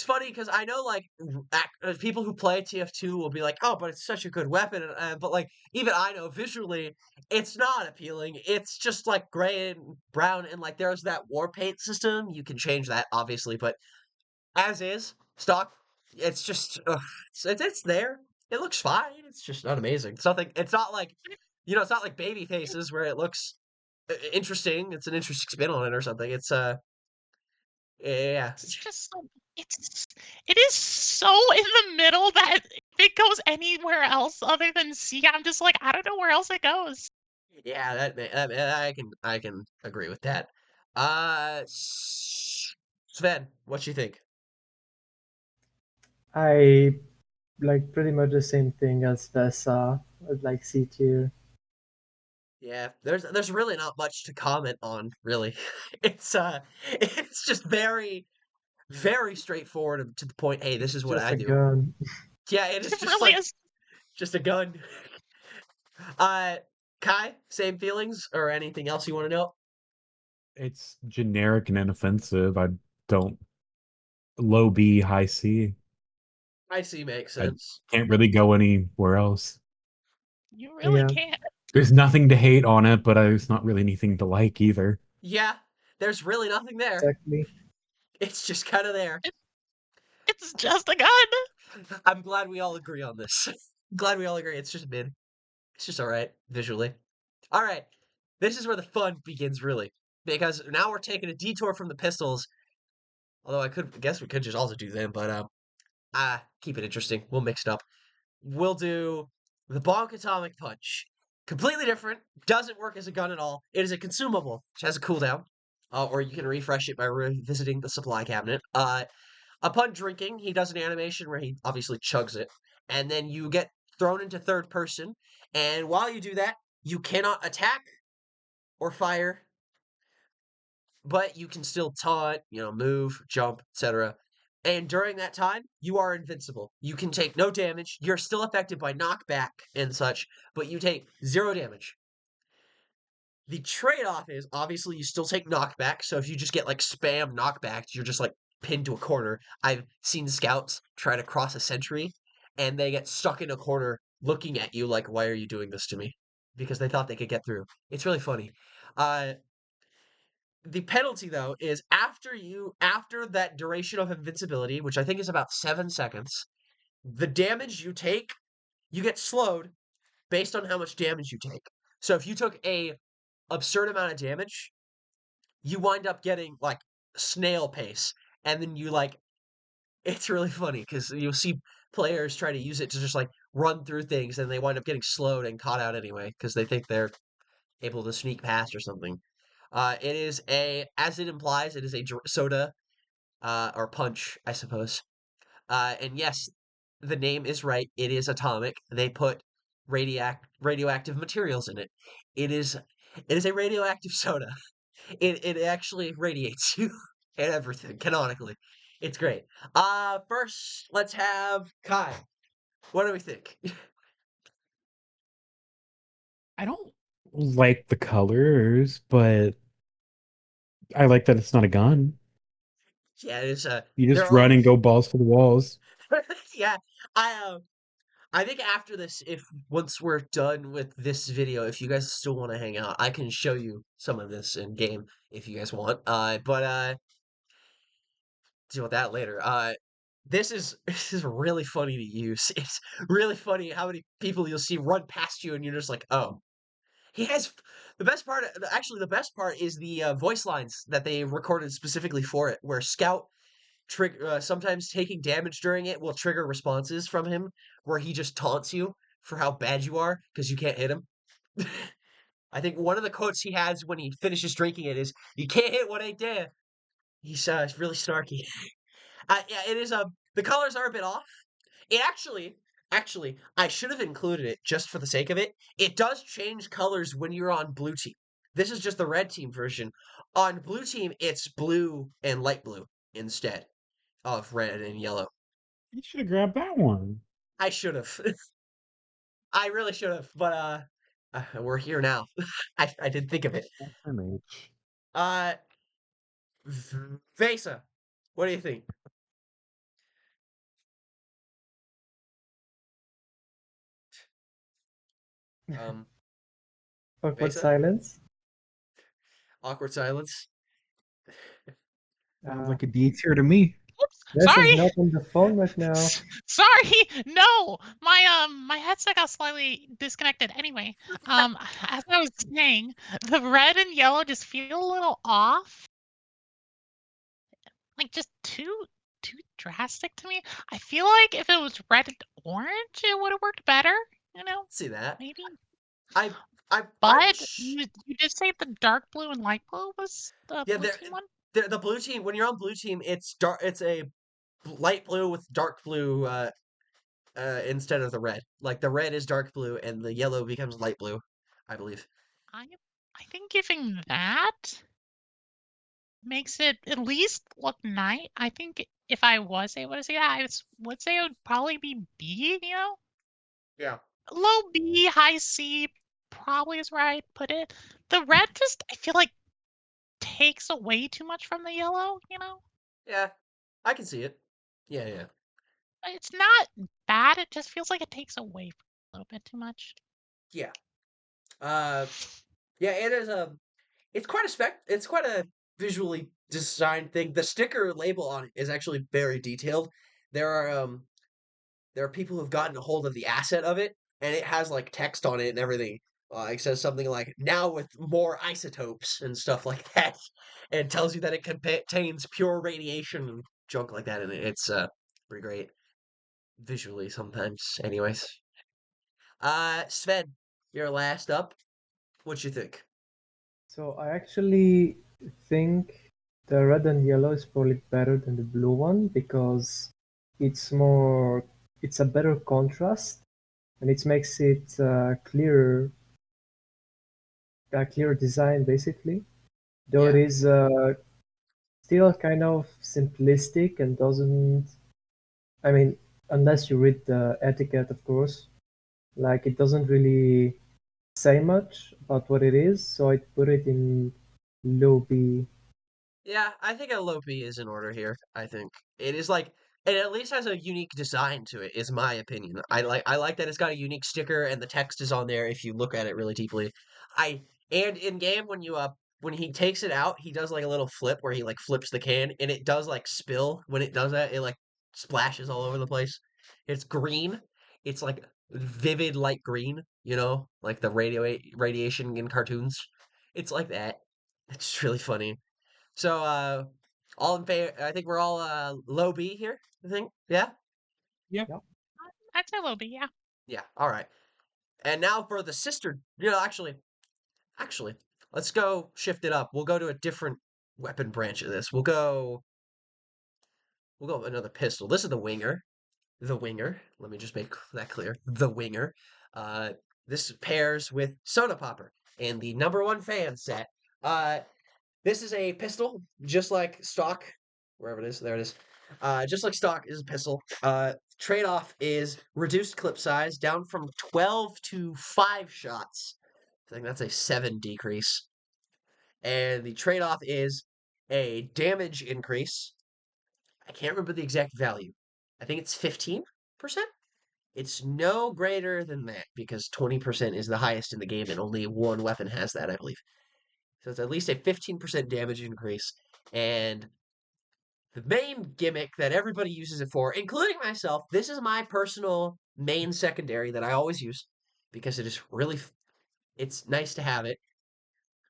funny because I know like people who play TF2 will be like, "Oh, but it's such a good weapon." But like even I know visually it's not appealing. It's just like gray and brown, and like there's that war paint system. You can change that obviously, but as is stock, it's just it's there. It looks fine. It's just not amazing. It's nothing. It's not like, it's not like Baby Faces where it looks interesting. It's an interesting spin on it or something. It's yeah.
It's just so it is so in the middle that if it goes anywhere else other than C, I'm just like I don't know where else it goes.
Yeah, I can agree with that. Sven, what you think?
I like pretty much the same thing as Vesa, like C tier.
Yeah, there's really not much to comment on, really. It's it's just very very straightforward and to the point. Hey, this
It's
is what
just
I
a
do.
gun.
Yeah, it is
It
just
really
like
is.
just a gun. Uh, Kai, same feelings or anything else you want to know?
It's generic and inoffensive. I don't low B, high C.
I see, makes
I
sense.
can't really go anywhere else.
You really
Yeah,
can't.
There's nothing to hate on it, but there's not really anything to like either.
Yeah, there's really nothing there.
exactly.
It's just kind of there.
It, it's just a gun.
I'm glad we all agree on this. Glad we all agree. It's just mid. It's just all right visually. All right, this is where the fun begins, really, because now we're taking a detour from the pistols. Although guess we could just also do them, but keep it interesting. We'll mix it up. We'll do the Bonk Atomic Punch. Completely different. Doesn't work as a gun at all. It is a consumable, which has a cooldown. Or you can refresh it by revisiting the supply cabinet. Upon drinking, he does an animation where he obviously chugs it. And then you get thrown into third person. And while you do that, you cannot attack or fire, but you can still taunt, move, jump, etc. And during that time, you are invincible. You can take no damage. You're still affected by knockback and such, but you take 0 damage. The trade-off is obviously you still take knockback, so if you just get like spam knockbacks, you're just like pinned to a corner. I've seen scouts try to cross a sentry and they get stuck in a corner looking at you like, why are you doing this to me? Because they thought they could get through. It's really funny. Uh, the penalty though is after that duration of invincibility, which I think is about 7 seconds, the damage you take, you get slowed based on how much damage you take. So if you took a absurd amount of damage, you wind up getting like snail pace, and then you like it's really funny because you'll see players try to use it to just like run through things, and they wind up getting slowed and caught out anyway because they think they're able to sneak past or something. It is as it implies, it is a soda or punch, I suppose. And yes, the name is right. It is atomic. They put radioactive materials in it. It is it is a radioactive soda. It actually radiates you and everything canonically. It's great. First let's have Kai. What do we think?
I don't like the colors, but I like that it's not a gun.
Yeah, it is.
You
They're
just run
all.
and go balls to the walls.
Yeah, I think after this, if once we're done with this video, if you guys still want to hang out, I can show you some of this in game if you guys want. But deal with that later. This is this is really funny to use. It's really funny how many people you'll see run past you, and you're just like, oh. He has the best part. Actually, the best part is the voice lines that they recorded specifically for it, where Scout sometimes taking damage during it will trigger responses from him, where he just taunts you for how bad you are because you can't hit him. I think one of the quotes he has when he finishes drinking it is, "You can't hit what ain't there." He's really snarky. Yeah, it is. The colors are a bit off. It actually, I should have included it just for the sake of it. It does change colors when you're on blue team. This is just the red team version. On blue team, it's blue and light blue instead of red and yellow.
You should have grabbed that one.
I should have. I really should have, but we're here now. I didn't think of it.
SMH.
Uh, Vesa, what do you think? Um,
Awkward
Vesa,
silence.
awkward silence.
Sounds
Uh,
like a D tier to me.
Oops,
Ness is
sorry.
not on the phone right now.
Sorry. No, my headset got slightly disconnected. Anyway, as I was saying, the red and yellow just feel a little off. Like just too drastic to me. I feel like if it was red and orange, it would have worked better. You know,
See that?
maybe.
I I
But
wish.
you did say the dark blue and light blue was the
Yeah,
blue team one.
the blue team. When you're on blue team, it's dark. It's a light blue with dark blue instead of the red. Like the red is dark blue and the yellow becomes light blue, I believe.
I I think giving that makes it at least look nice. I think if I was able to see that, would say it would probably be B, you know?
Yeah.
Low B, high C probably is where I'd put it. The red just, I feel like, takes away too much from the yellow, you know?
Yeah, I can see it. Yeah, yeah.
It's not bad, it just feels like it takes away from it a little bit too much.
Yeah. Uh yeah, it is it's quite a it's quite a visually designed thing. The sticker label on it is actually very detailed. There are there are people who've gotten a hold of the asset of it, and it has like text on it and everything. It says something like "now with more isotopes" and stuff like that, and it tells you that it contains pure radiation and junk like that in it. It's pretty great visually sometimes. Anyways, Sven, you're last up. What you think?
So I actually think the red and yellow is probably better than the blue one because it's more, it's a better contrast and it makes it clearer, a clearer design basically. Though it
Yeah,
is still kind of simplistic and doesn't. I mean, unless you read the etiquette, of course, like it doesn't really say much about what it is, so I'd put it in low B.
Yeah, I think a low B is in order here. I think it is like it at least has a unique design to it, is my opinion. I like that it's got a unique sticker and the text is on there if you look at it really deeply. I and in game when he takes it out, he does like a little flip where he like flips the can and it does like spill when it does that. It like splashes all over the place. It's green. It's like vivid light green, like the radiation in cartoons. It's like that. It's really funny. So, all in favor, I think we're all low B here, I think. Yeah?
Yeah.
Yep.
I'd say low B, yeah.
Yeah, all right. And now for the sister, actually, let's go shift it up. We'll go to a different weapon branch of this. We'll go another pistol. This is the winger. The winger. Let me just make that clear. The winger. Uh, this pairs with Soda Popper and the number one fan set. Uh, This is a pistol, just like stock, wherever it is. There it is. Just like stock is a pistol. Trade-off is reduced clip size down from 12 to 5 shots. I think that's a 7 decrease. And the trade-off is a damage increase. I can't remember the exact value. I think it's 15%. It's no greater than that because 20% is the highest in the game and only one weapon has that, I believe. So it's at least a 15% damage increase. And the main gimmick that everybody uses it for, including myself, this is my personal main secondary that I always use because it is really, it's nice to have it.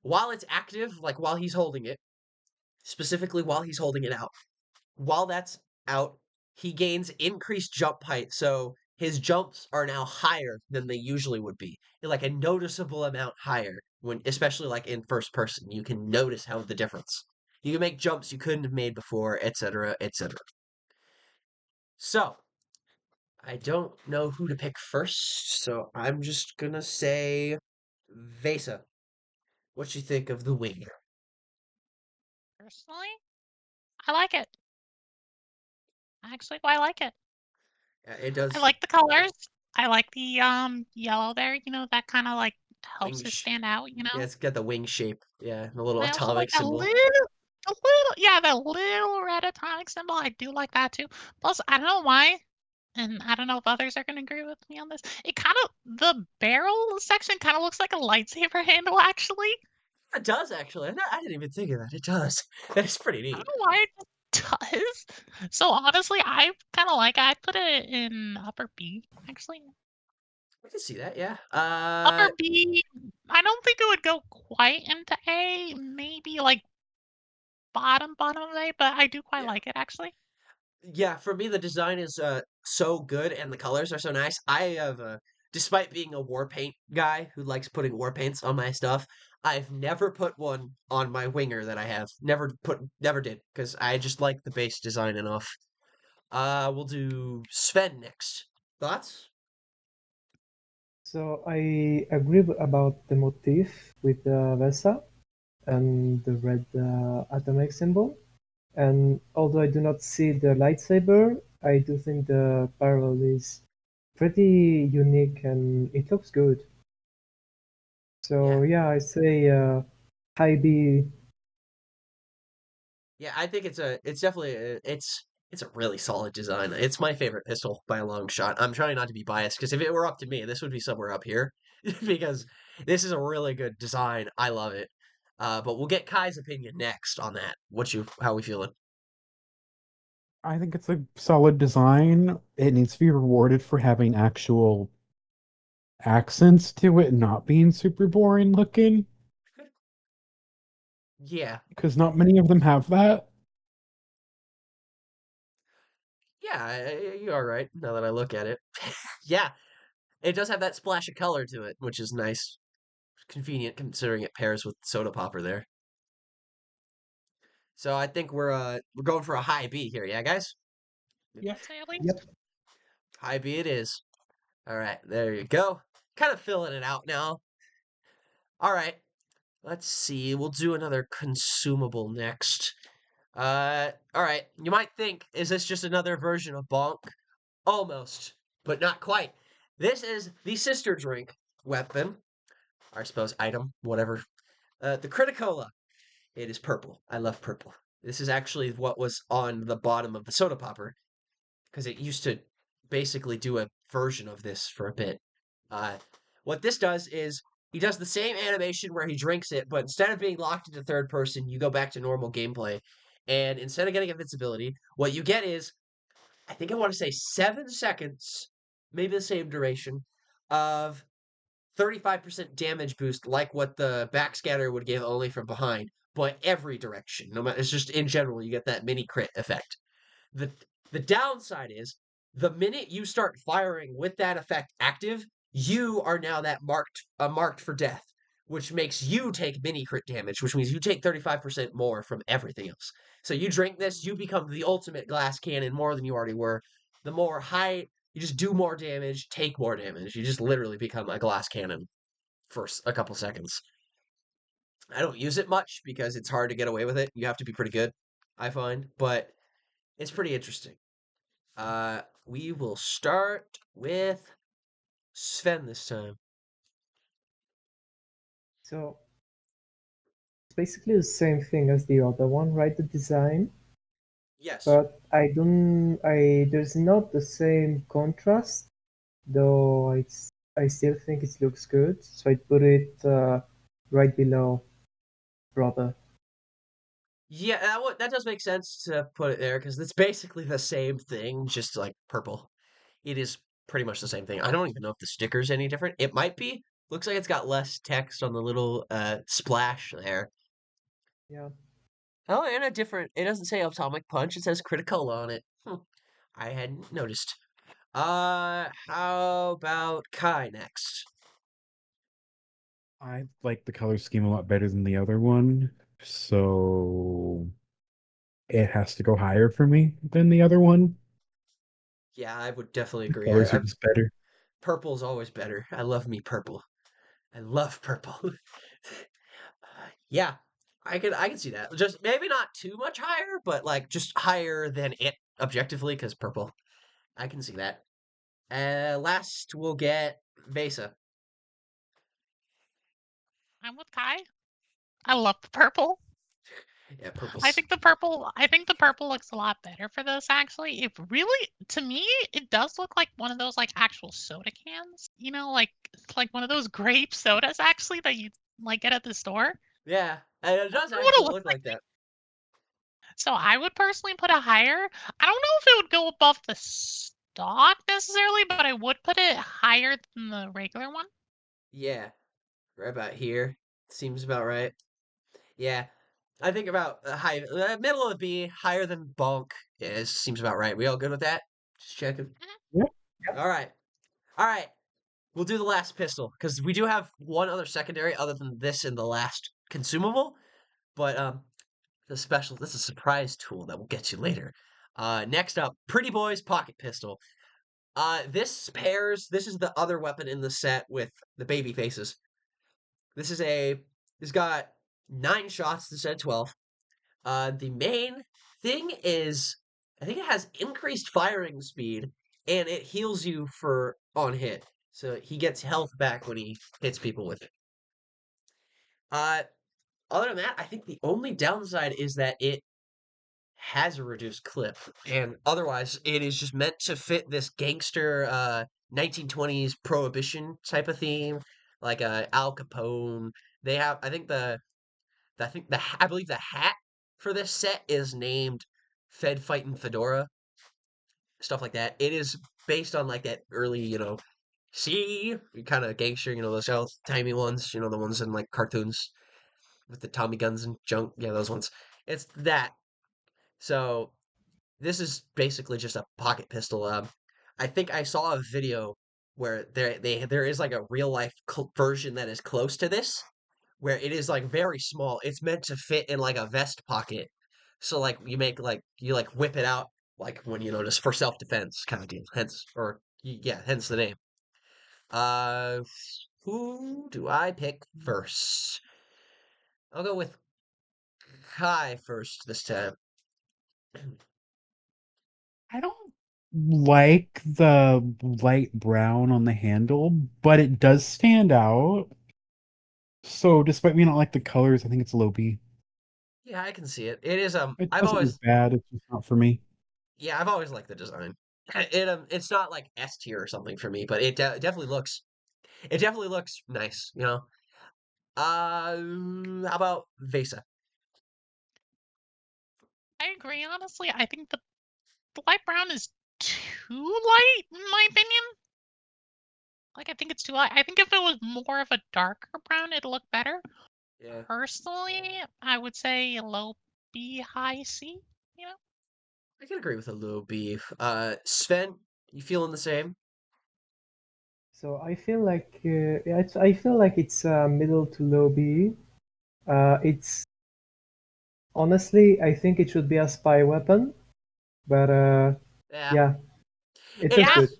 While it's active, like while he's holding it, specifically while he's holding it out, while that's out, he gains increased jump height. So his jumps are now higher than they usually would be. Like a noticeable amount higher when, especially like in first person, you can notice how the difference. You can make jumps you couldn't have made before, etc., etc. So, I don't know who to pick first, so I'm just gonna say Vesa. What you think of the winger?
Personally, I like it. I actually quite like it.
It
I
does
like the colors. I like the yellow there, that kind of like helps
wing.
it stand out.
Yeah, it's got the wing shape. Yeah, the little
I also like
atomic
that
symbol.
yeah, that little red atomic symbol. I do like that too. Plus, I don't know why, and I don't know if others are gonna agree with me on this. The barrel section kind of looks like a lightsaber handle, actually.
It does actually. I didn't even think of that. It does. That's pretty
I don't
neat.
know why it just does. So honestly, I kind of like it. I'd put it in upper B, actually.
I can see that. Yeah.
Upper B. I don't think it would go quite into A. Maybe like bottom of A, but I do quite
Yeah.
like it actually.
Yeah, for me, the design is so good and the colors are so nice. Despite being a war paint guy who likes putting war paints on my stuff, I've never put one on my winger that I have. Never did, because I just like the base design enough. We'll do Sven next. Thoughts?
So I agree about the motif with the Vesa and the red atomic symbol. And although I do not see the lightsaber, I do think the barrel is pretty unique and it looks good.
Yeah,
So yeah, I say high B.
yeah. I think it's definitely it's a really solid design. It's my favorite pistol by a long shot. I'm trying not to be biased because if it were up to me, this would be somewhere up here because this is a really good design. I love it. But we'll get Kai's opinion next on that. How we feeling?
I think it's a solid design. It needs to be rewarded for having actual accents to it, not being super boring looking,
Yeah,
because not many of them have that.
yeah, you are right. Now that I look at it, yeah, it does have that splash of color to it, which is nice, convenient considering it pairs with soda popper there. So I think we're going for a high B here, yeah, guys.
Yeah.
I'd say at least.
Yep.
High B it is. All right, there you go. Kind of filling it out now. All right, let's see. We'll do another consumable next. All right. You might think, is this just another version of Bonk? Almost, but not quite. This is the sister drink weapon, or I suppose item, whatever. The Criticola. It is purple. I love purple. This is actually what was on the bottom of the soda popper because it used to basically do a version of this for a bit. Uh, what this does is he does the same animation where he drinks it, but instead of being locked into third person, you go back to normal gameplay. And instead of getting invincibility, what you get is, I think I want to say 7 seconds, maybe the same duration, of 35% damage boost, like what the backscatter would give only from behind, but every direction. No matter, it's just in general, you get that mini crit effect. The the downside is the minute you start firing with that effect active, you are now that marked for death, which makes you take mini crit damage, which means you take 35% more from everything else. So you drink this, you become the ultimate glass cannon more than you already were. The more high you just do more damage, take more damage. You just literally become a glass cannon for a couple seconds. I don't use it much because it's hard to get away with it. You have to be pretty good, I find, but it's pretty interesting. We will start with Sven this time.
So it's basically the same thing as the other one, right? The design,
Yes.
but there's not the same contrast, though I still think it looks good. So I put it right below brother.
Yeah, that does make sense to put it there because it's basically the same thing, just like purple. It is pretty much the same thing. I don't even know if the sticker's any different. It might be. Looks like it's got less text on the little splash there.
Yeah.
Oh, and a different. It doesn't say Atomic Punch. It says Critical on it. I hadn't noticed. How about Kai next?
I like the color scheme a lot better than the other one, so it has to go higher for me than the other one.
Yeah, I would definitely
The
agree.
colors are just better.
Purple's always better. I love me purple. I love purple. Yeah, I can see that. Just maybe not too much higher, but like just higher than it objectively, because purple. I can see that. Last we'll get Besa.
I'm with Kai. I love the purple.
Yeah, purple's.
I think the purple looks a lot better for this actually. It really to me it does look like one of those like actual soda cans. You know, like one of those grape sodas actually that you like get at the store.
Yeah, and it
That's
does
what it
actually
looks
look
like.
like that.
So I would personally put it higher. I don't know if it would go above the stock necessarily, but I would put it higher than the regular one.
Yeah, right about here. Seems about right. Yeah, I think about middle of the B, higher than bulk. Is seems about right. We all good with that? Just checking.
Mhm.
Yep.
All right, all right. We'll do the last pistol because we do have one other secondary other than this in the last consumable, but the special. This is a surprise tool that will get you later. Next up, Pretty Boy's pocket pistol. This pairs. This is the other weapon in the set with the baby faces. This is a. It's got 9 shots instead of 12. The main thing is, I think it has increased firing speed and it heals you for on hit. So he gets health back when he hits people with it. Uh, Other than that, I think the only downside is that it has a reduced clip, and otherwise, it is just meant to fit this gangster 1920s prohibition type of theme, like Al Capone. They have, I believe the hat for this set is named Fed Fightin' Fedora, stuff like that. It is based on like that early, see kind of gangster, those old timey ones, the ones in like cartoons with the Tommy guns and junk. Yeah, those ones. It's that. So this is basically just a pocket pistol. I think I saw a video where there is like a real life version that is close to this, where it is like very small. It's meant to fit in like a vest pocket. So like you like whip it out like when just for self defense kind of deal. Hence the name. Uh, who do I pick first? I'll go with Kai first this time.
I don't like the light brown on the handle, but it does stand out. So despite me not like the colors, I think it's low B.
Yeah, I can see it. It is
It
I've
doesn't
always
look bad, it's just not for me.
yeah, I've always liked the design. It's not like S tier or something for me, but it definitely looks nice, you know. How about Vesa?
I agree, honestly. I think the light brown is too light, in my opinion. Like, I think it's too light. I think if it was more of a darker brown, it'd look better.
Yeah,
Personally, I would say a low B, high C, you know?
I can agree with a low B. Sven, you feeling the same?
So I feel like I feel like it's middle to low B. It's honestly, I think it should be a spy weapon, but
Yeah,
yeah, it
it
looks
Yeah,
good.
does.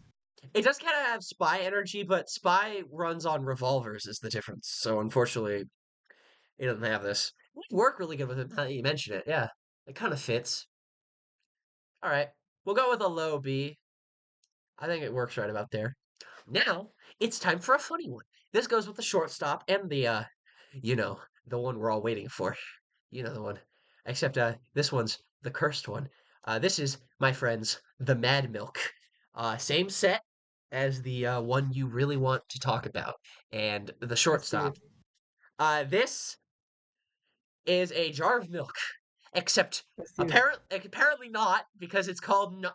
It does kind of have spy energy, but spy runs on revolvers is the difference. So unfortunately, it doesn't have this. It would work really good with it now that you mention it. Yeah, it kind of fits. All right, we'll go with a low B. I think it works right about there. Now it's time for a funny one. This goes with the shortstop and you know, the one we're all waiting for. You know the one. Except this one's the cursed one. This is, my friends, the Mad Milk. Same set as the one you really want to talk about, and the
S
shortstop.
tier.
This is a jar of milk, except
S tier.
apparently not because it's called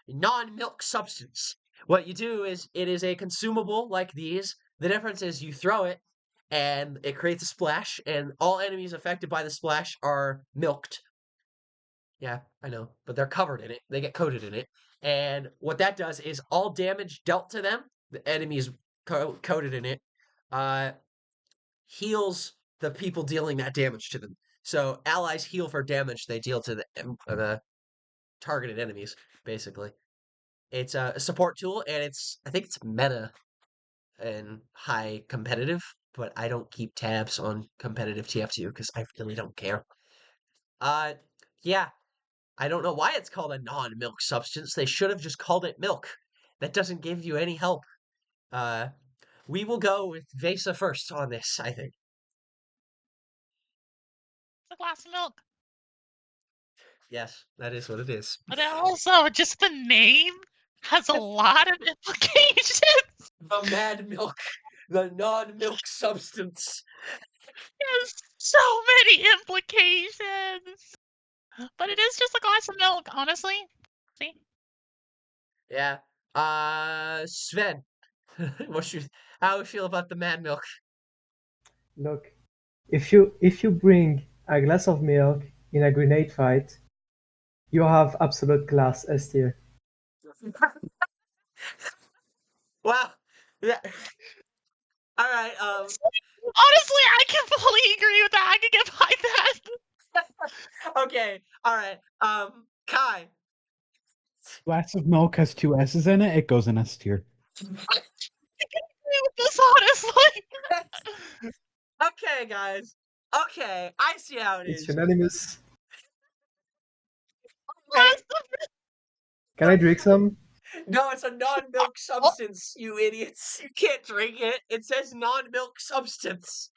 non-milk substance. What you do is it is a consumable like these. The difference is you throw it and it creates a splash, and all enemies affected by the splash are milked. Yeah, I know, but they're covered in it. They get coated in it, and what that does is all damage dealt to them, the enemies coated in it, uh, heals the people dealing that damage to them. So allies heal for damage they deal to the targeted enemies. Basically, it's a support tool, and I think it's meta and high competitive. But I don't keep tabs on competitive TF2 because I really don't care. Uh, yeah, I don't know why it's called a non-milk substance. They should have just called it milk. That doesn't give you any help. Uh, we will go with Vesa first on this, I think.
it's a glass of milk.
Yes, that is what it is.
But it also, just the name has a lot of implications.
The mad milk, the non-milk substance.
There's so many implications. But it is just a glass of milk, honestly. See?
Yeah. Sven, what you how you feel about the mad milk?
Look, if you bring a glass of milk in a grenade fight, you have absolute class S tier.
Wow. Yeah. All right.
Honestly, I completely agree with that. I can get behind that.
Okay. All right. Kai.
Glass of milk has two S's in it, it goes in S tier.
I can agree with this, honestly.
Okay, guys. Okay, I see how it
It's
is.
unanimous.
Okay.
Can I drink some?
No, it's a non-milk
Oh,
substance, you idiots. You can't drink it. It says non-milk substance.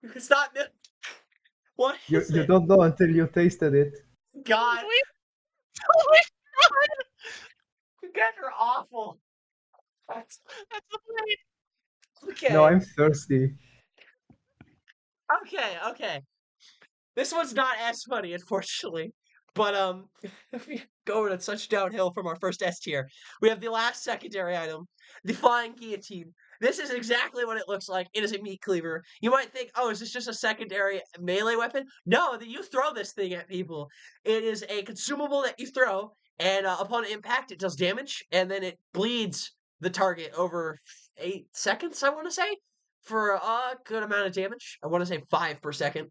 It's not milk. What is
You
it?
don't know until you tasted it.
God,
wait. Oh my god.
you guys are awful.
That's the point.
No,
Okay,
I'm thirsty.
okay. This one's not as funny, unfortunately. But we going at such downhill from our first S tier. We have the last secondary item, the flying guillotine. This is exactly what it looks like. It is a meat cleaver. You might think, oh, is this just a secondary melee weapon? No, that you throw this thing at people. It is a consumable that you throw, and upon impact, it does damage, and then it bleeds the target over 8 seconds. I want to say for a good amount of damage. I want to say 5 per second.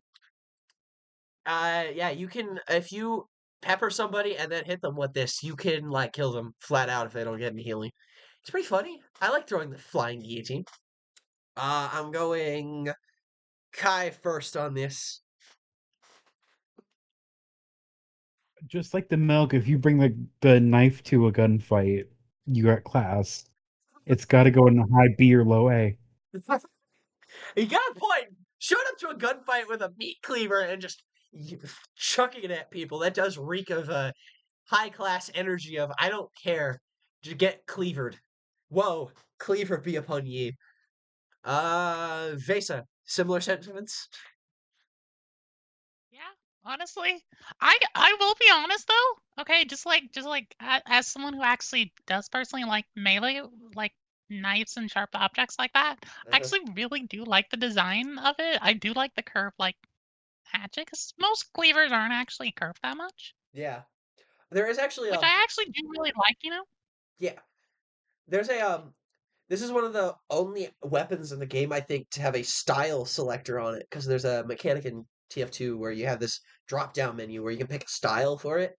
Yeah, you can if you pepper somebody and then hit them with this, you can like kill them flat out if they don't get any healing. It's pretty funny. I like throwing the flying guillotine. I'm going Kai first on this.
Just like the milk, if you bring the knife to a gunfight, you got class. It's got to go in a high B or low A.
You got a point. Showing up to a gunfight with a meat cleaver and just chucking it at people, that does reek of high class energy of I don't care to get cleavered. Whoa, cleaver be upon ye. Vesa, similar sentiments?
Yeah, honestly, I will be honest though. Okay, just like as someone who actually does personally like melee, like knives and sharp objects like that, I
Uh-huh.
actually really do like the design of it. I do like the curve like hatchet because most cleavers aren't actually curved that much,
Yeah. There is actually
which I actually do really like.
yeah. There's a this is one of the only weapons in the game I think to have a style selector on it because there's a mechanic in TF2 where you have this drop down menu where you can pick a style for it.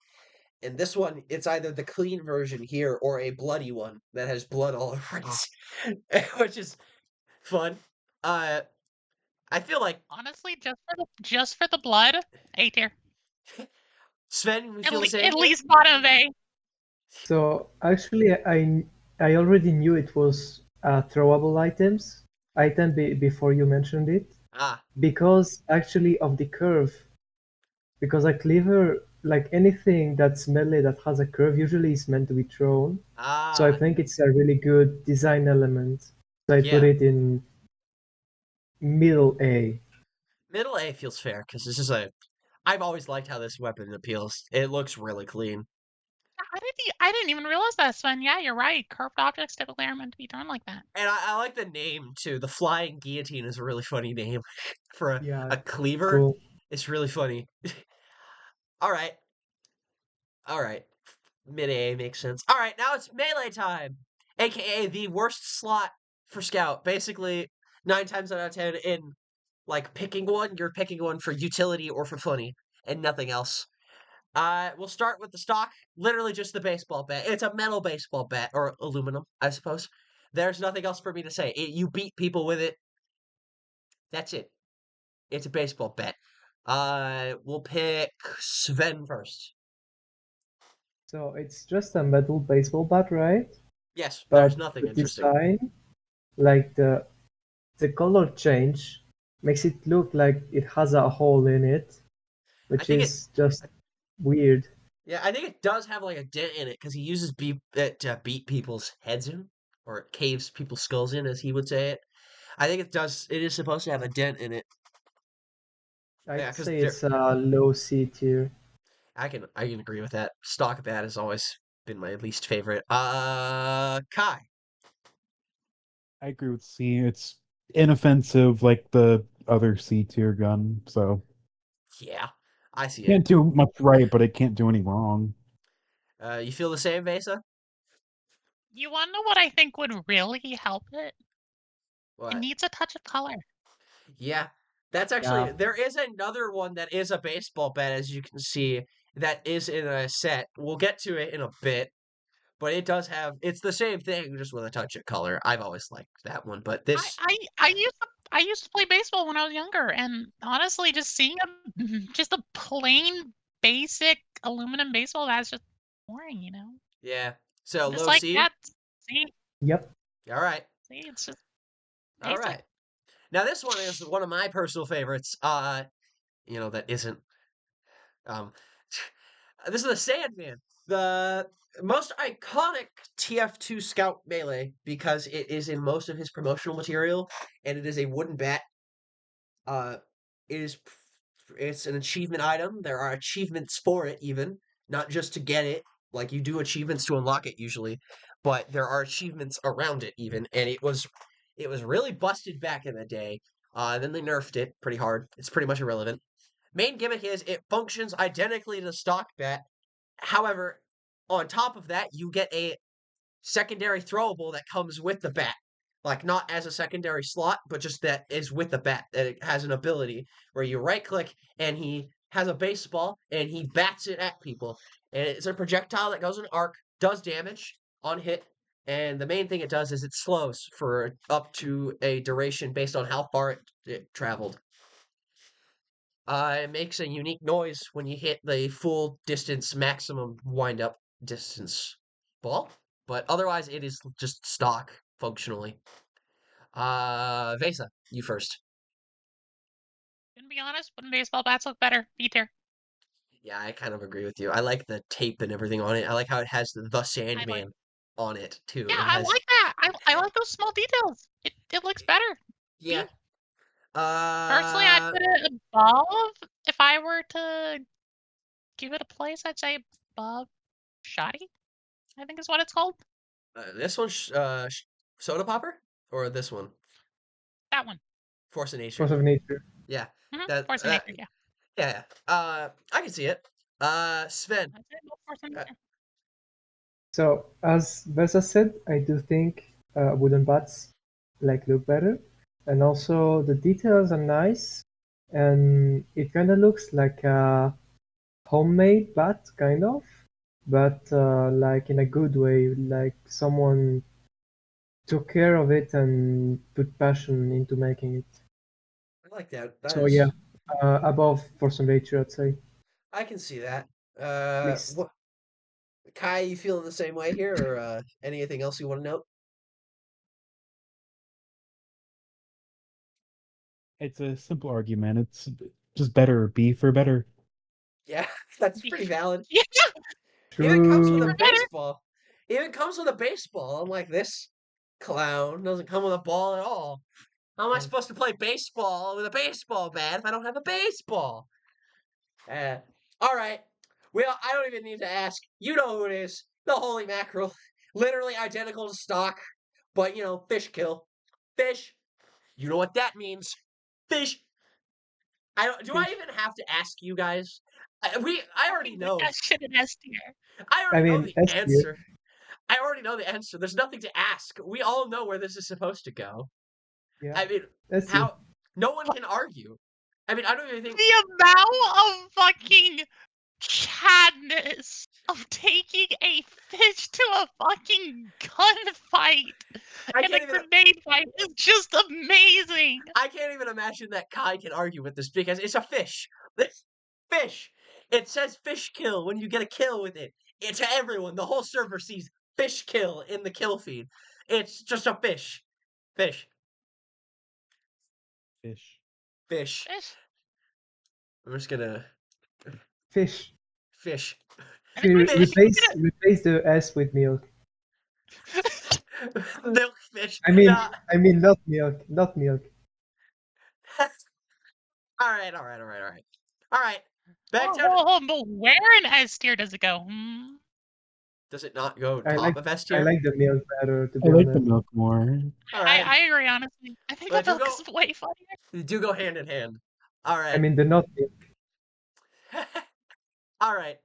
And this one, it's either the clean version here or a bloody one that has blood all over it, which is fun. Uh, I feel like
Honestly, just for the blood, A tier.
Sven, we feel the
At
same.
least bottom of A.
So actually, I already knew it was throwable item before you mentioned it,
Ah,
because actually of the curve. Because a cleaver, like anything that's melee that has a curve, usually is meant to be thrown. So I
ah,
think it's a really good design element. So I put
yeah.
it in middle A.
Middle A feels fair because this is a. I've always liked how this weapon appeals. It looks really clean.
I didn't even realize that, Sven. Yeah, you're right. Curved objects typically are meant to be thrown like that.
And I like the name too. The Flying Guillotine is a really funny name for
Yeah,
a cleaver.
cool.
It's really funny. All right, all right. Mid A makes sense. All right, now it's melee time, aka the worst slot for scout. Basically, 9 times out of 10 in like picking one, you're picking one for utility or for funny and nothing else. We'll start with the stock. Literally just the baseball bat. It's a metal baseball bat or aluminum, I suppose. There's nothing else for me to say. You beat people with it. That's it. It's a baseball bat. We'll pick Sven first.
So it's just a metal baseball bat, right?
Yes, there's
But
nothing
the
interesting.
design, like the color change, makes it look like it has a hole in it,
I
which
think it.
is just weird.
Yeah, I think it does have like a dent in it because he uses it to beat people's heads in, or it caves people's skulls in, as he would say it. I think it does. It is supposed to have a dent in it. Yeah,
I'd
because
say it's a low C tier.
I can agree with that. Stock bat has always been my least favorite. Kai.
I agree with C. It's inoffensive like the other C tier gun, so
Yeah, I see it.
can't do much right, but it can't do any wrong.
You feel the same, Vesa?
You want to know what I think would really help it? It
What?
needs a touch of color.
Yeah, that's actually
Yeah,
there is another one that is a baseball bat, as you can see, that is in a set. We'll get to it in a bit, but it does have it's the same thing, just with a touch of color. I've always liked that one, but
I,
this,
I I used to play baseball when I was younger, and honestly, just seeing a just a plain basic aluminum baseball that's just boring, you know.
yeah. So
Just
low
like
C.
that. See,
yep.
All right,
it's just
all
basic.
right. Now this one is one of my personal favorites. That isn't. Um, this is the Sandman, the most iconic TF2 Scout melee because it is in most of his promotional material, and it is a wooden bat. Uh, it is it's an achievement item. There are achievements for it, even not just to get it. Like you do achievements to unlock it usually, but there are achievements around it even, and it was really busted back in the day. Then they nerfed it pretty hard. It's pretty much irrelevant. Main gimmick is it functions identically to stock bat. However, on top of that, you get a secondary throwable that comes with the bat. Like not as a secondary slot, but just that is with the bat. That it has an ability where you right click and he has a baseball and he bats it at people. And it's a projectile that goes in arc, does damage on hit, and the main thing it does is it slows for up to a duration based on how far it traveled. It makes a unique noise when you hit the full distance maximum wind up distance ball, but otherwise it is just stock functionally. Vesa, you first.
To be honest, wooden baseball bats look better. B tier.
Yeah, I kind of agree with you. I like the tape and everything on it. I like how it has the
I like.
Sandman on it too.
Yeah,
It
I
has,
like that. I like those small details. It looks better.
yeah.
B. Personally, I'd put it above. If I were to give it a place, I'd say above Shoddy, I think is what it's called.
This one, Soda Popper, or this one,
That one.
Force of Nature.
Force of Nature.
Yeah,
Force of Nature, yeah.
yeah. I can see it. Sven.
I'd say above Force of Nature.
So as Vesa said, I do think wooden bats like look better, and also the details are nice, and it kind of looks like a homemade bat, kind of, but like in a good way, like someone took care of it and put passion into making it.
I like that.
So yeah,
That's
above Force of Nature, I'd say,
I can see that.
at least.
What, Kai, you feeling the same way here, or anything else you want to note?
It's a simple argument. It's just better. B for better.
Yeah, that's pretty valid.
Yeah,
Even comes with a
True.
baseball. Even comes with a baseball. I'm like, this clown doesn't come with a ball at all. How am I supposed to play baseball with a baseball bat if I don't have a baseball? Uh, all right. Well, I don't even need to ask. You know who it is. The holy mackerel. Literally identical to stock, but fish kill. Fish. You know what that means. Fish. I don't. Do I
Fish.
even have to ask you guys? I
I
already
think we
know.
got shit in S tier.
I
I
already know
mean,
the
S tier.
answer. I already know the answer. There's nothing to ask. We all know where this is supposed to go.
Yeah,
I mean,
S tier.
how? No one can argue. I mean, I don't even think.
The amount of fucking Cadness of taking a fish to a fucking gunfight
I
and a
can't even.
grenade fight is just amazing.
I can't even imagine that Kai can argue with this because it's a fish. This fish. It says fish kill when you get a kill with it. It's to everyone. The whole server sees fish kill in the kill feed. It's just a fish. Fish.
Fish.
Fish.
Fish.
I'm just gonna
Fish.
fish.
I think we're
Fish.
Replace the S with milk.
Milk fish.
I mean,
Nah.
not milk, not milk.
All right. All right. All right. All right. All right. Back down.
But where in S tier does it go?
Does it not go
I
top
like
of S
I
tier?
like the milk better, to
I
be
like the
honest.
milk more.
All right.
I agree, honestly. I think
But
the
do
milk
go.
is way funnier.
They do go hand in hand. All
I
right.
mean, the not milk.
All right.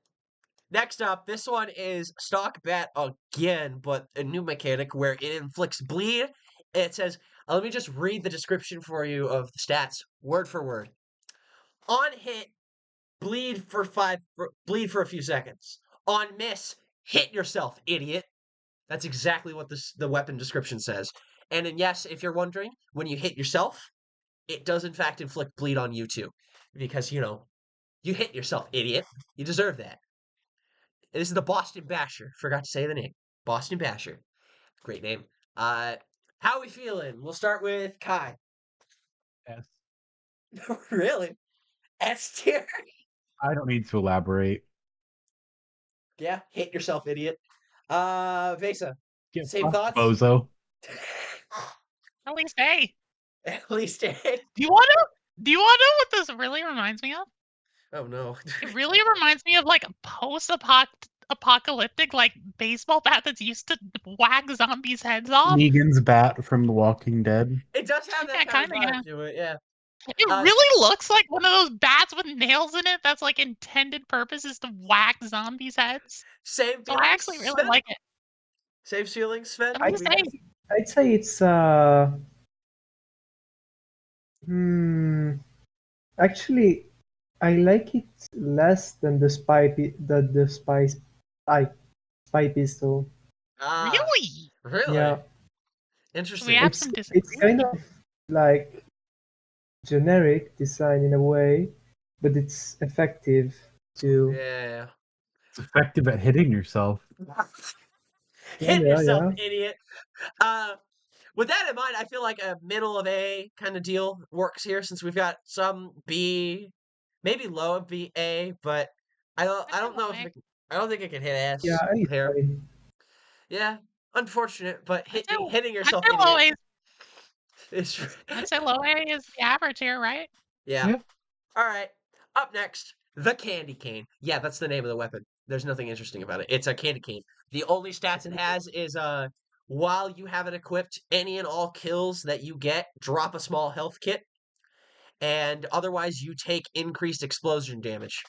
Next up, this one is stock bat again, but a new mechanic where it inflicts bleed. It says, let me just read the description for you of the stats, word for word. On hit, bleed for a few seconds. On miss, hit yourself, idiot. That's exactly what the weapon description says. And then yes, if you're wondering, when you hit yourself, it does in fact inflict bleed on you too, because you hit yourself, idiot. You deserve that. This is the Boston Basher. Forgot to say the name. Boston Basher. Great name. How we feeling? We'll start with Kai.
S.
Really? S tier?
I don't need to elaborate.
Yeah, hit yourself, idiot. Vesa.
Get
Same
fucked,
thoughts?
bozo.
At least, hey.
At least A.
Do you want to? Do you want to know what this really reminds me of?
Oh no.
It really reminds me of like a post-apocalyptic like baseball bat that's used to whack zombies' heads off.
Negan's bat from The Walking Dead.
It does have that
Yeah,
kind of
kind of.
vibe
Yeah.
to it, yeah.
It really looks like one of those bats with nails in it. That's like intended purpose is to whack zombies' heads.
Same
So I
feelings,
actually really
Sven?
like it.
Same feelings, Sven?
At
I'd
least,
say,
hey.
I'd say it's hmm. Actually, I like it less than the spy pistol.
Ah,
Really?
really?
Yeah,
We
Interesting.
have
it's
some
it's
disagreement
kind
here.
of like generic design in a way, but it's effective too.
Yeah.
It's effective at hitting yourself.
Yeah,
Hit
yeah,
yourself,
yeah.
idiot. Uh, with that in mind, I feel like a middle of A kind of deal works here since we've got some B, maybe low of B A, but
I'd
I
say
don't
low
know if
A.
I don't think it can hit
Yeah,
S
it's
here.
fine.
Yeah, unfortunate, but
I'd say
hitting
I'd
yourself,
say low
idiot,
A.
is
I'd say low A is the average here, right?
yeah.
Yeah.
All right. Up next, the candy cane. Yeah, that's the name of the weapon. There's nothing interesting about it. It's a candy cane. The only stats it has is while you have it equipped, any and all kills that you get drop a small health kit, and otherwise you take increased explosion damage.